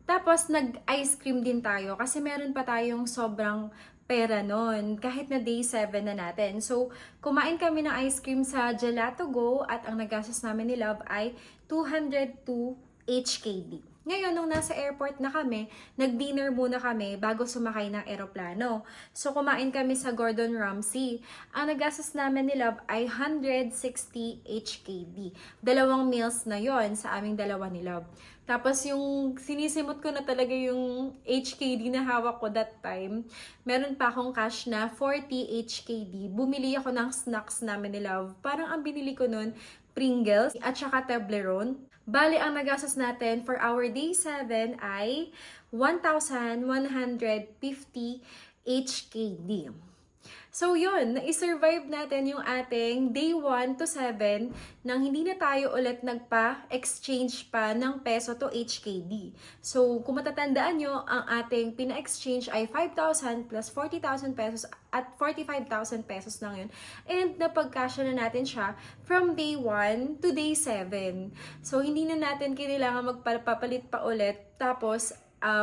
Tapos, nag-ice cream din tayo kasi meron pa tayong sobrang pera nun, kahit na day 7 na natin. So, kumain kami ng ice cream sa Gelato Go at ang nagastos namin ni Love ay 202 HKD. Ngayon, nung nasa airport na kami, nag-dinner muna kami bago sumakay ng eroplano. So, kumain kami sa Gordon Ramsay. Ang nagastos namin ni Love ay 160 HKD. Dalawang meals na yon sa aming dalawa ni Love. Tapos yung sinisimot ko na talaga yung HKD na hawak ko that time, meron pa akong cash na 40 HKD. Bumili ako ng snacks namin ni Love. Parang ang binili ko nun, Pringles at saka Toblerone. Bali, ang nagastos natin for our day 7 ay 1,150 HKD. So yun, na-survive natin yung ating day 1 to 7 nang hindi na tayo ulit nagpa-exchange pa ng peso to HKD. So kung matatandaan nyo, ang ating pina-exchange ay 5,000 plus 40,000 pesos at 45,000 pesos lang yun. And napagkasya na natin siya from day 1 to day 7. So hindi na natin kailangan magpapalit pa ulit. Tapos,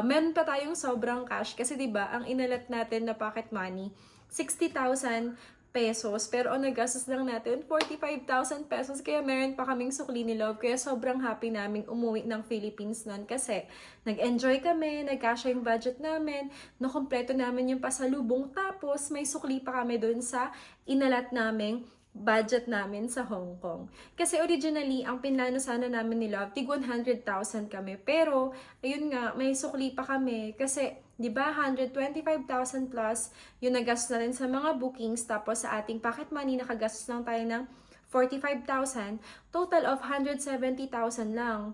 meron pa tayong sobrang cash kasi 'di ba ang inalat natin na pocket money 60,000 pesos, pero ang nagastos lang natin 45,000 pesos, kaya meron pa kaming sukli ni Love, kaya sobrang happy naming umuwi ng Philippines nun kasi nag-enjoy kami, nagkasya yung budget namin, nakompleto namin yung pasalubong, tapos may sukli pa kami dun sa inalat naming budget namin sa Hong Kong. Kasi originally, ang pinlano sana namin ni Love, tig 100,000 kami. Pero, ayun nga, may sukli pa kami. Kasi, di ba, 125,000 plus yung nagastos natin sa mga bookings. Tapos, sa ating pocket money, nakagastos lang tayo ng 45,000. Total of 170,000 lang.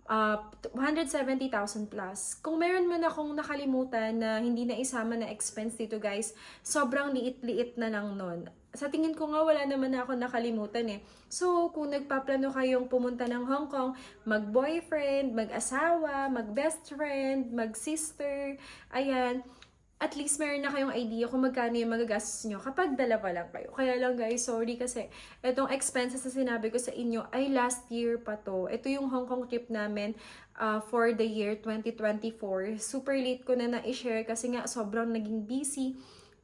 170,000 plus. Kung meron man akong nakalimutan na hindi na isama na expense dito guys, sobrang liit-liit na lang nun. Sa tingin ko nga wala naman na ako nakalimutan eh. So, kung nagpaplano kayong pumunta ng Hong Kong, mag-boyfriend, mag-asawa, mag-best friend, mag-sister, ayan, at least meron na kayong idea kung magkano yung magagastos nyo kapag dalawa lang kayo. Kaya lang guys, sorry kasi itong expenses na sinabi ko sa inyo ay last year pa to. Ito yung Hong Kong trip namin for the year 2024. Super late ko na na-share kasi nga sobrang naging busy.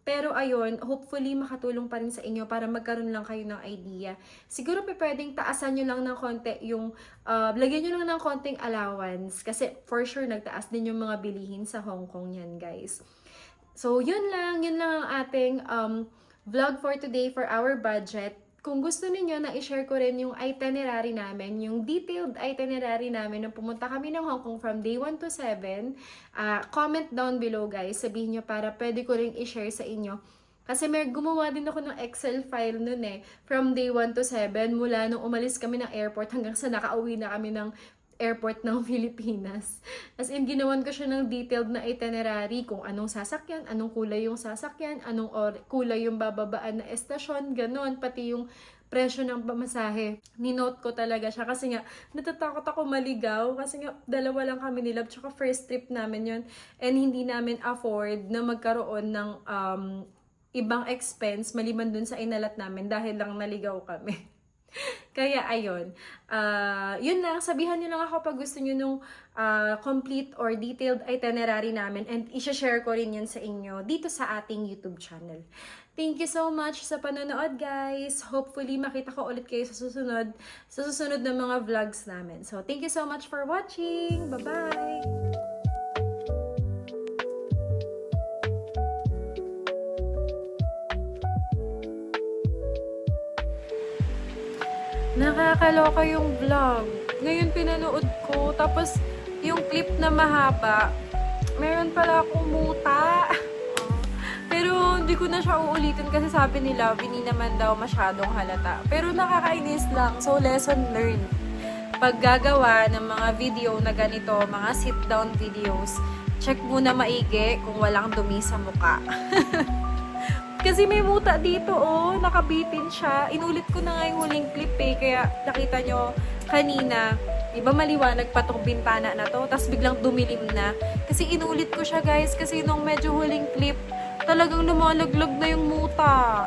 Pero ayun, hopefully makatulong pa rin sa inyo para magkaroon lang kayo ng idea. Siguro pwedeng taasan nyo lang ng konti yung, lagyan nyo lang ng konting allowance. Kasi for sure nagtaas din yung mga bilihin sa Hong Kong yan guys. So yun lang ang ating vlog for today for our budget. Kung gusto niyo na i-share ko rin yung itinerary namin, yung detailed itinerary namin nung pumunta kami ng Hong Kong from day 1 to 7, comment down below guys, sabihin nyo para pwede ko rin i-share sa inyo. Kasi may gumawa din ako ng Excel file nun eh, from day 1 to 7, mula nung umalis kami ng airport hanggang sa nakauwi na kami ng airport ng Pilipinas. As in, ginawan ko siya ng detailed na itinerary kung anong sasakyan, anong kulay yung sasakyan, anong kulay yung bababaan na estasyon, ganun, pati yung presyo ng pamasahe. Ninote ko talaga siya kasi nga, natatakot ako maligaw kasi nga, dalawa lang kami ni Love, tsaka first trip namin yun, and hindi namin afford na magkaroon ng ibang expense maliban dun sa inalat namin dahil lang naligaw kami. Kaya, ayun. Yun lang. Sabihan nyo lang ako pag gusto nyo nung complete or detailed itinerary namin. And isha-share ko rin yun sa inyo dito sa ating YouTube channel. Thank you so much sa panonood, guys. Hopefully, makita ko ulit kayo sa susunod na mga vlogs namin. So, thank you so much for watching. Bye-bye! Nakakaloka yung vlog. Ngayon pinanood ko, tapos yung clip na mahaba, meron pala akong muta. Pero hindi ko na siya uulitin kasi sabi nila, hindi naman daw masyadong halata. Pero nakakainis lang, so lesson learned. Pag gagawa ng mga video na ganito, mga sit-down videos, check muna maigi kung walang dumi sa muka. Kasi may muta dito, oh. Nakabitin siya. Inulit ko na nga yung huling clip, eh. Kaya nakita nyo kanina, iba maliwanag pa tong bintana na to. Tapos biglang dumilim na. Kasi inulit ko siya, guys. Kasi nung medyo huling clip, talagang lumalaglag na yung muta.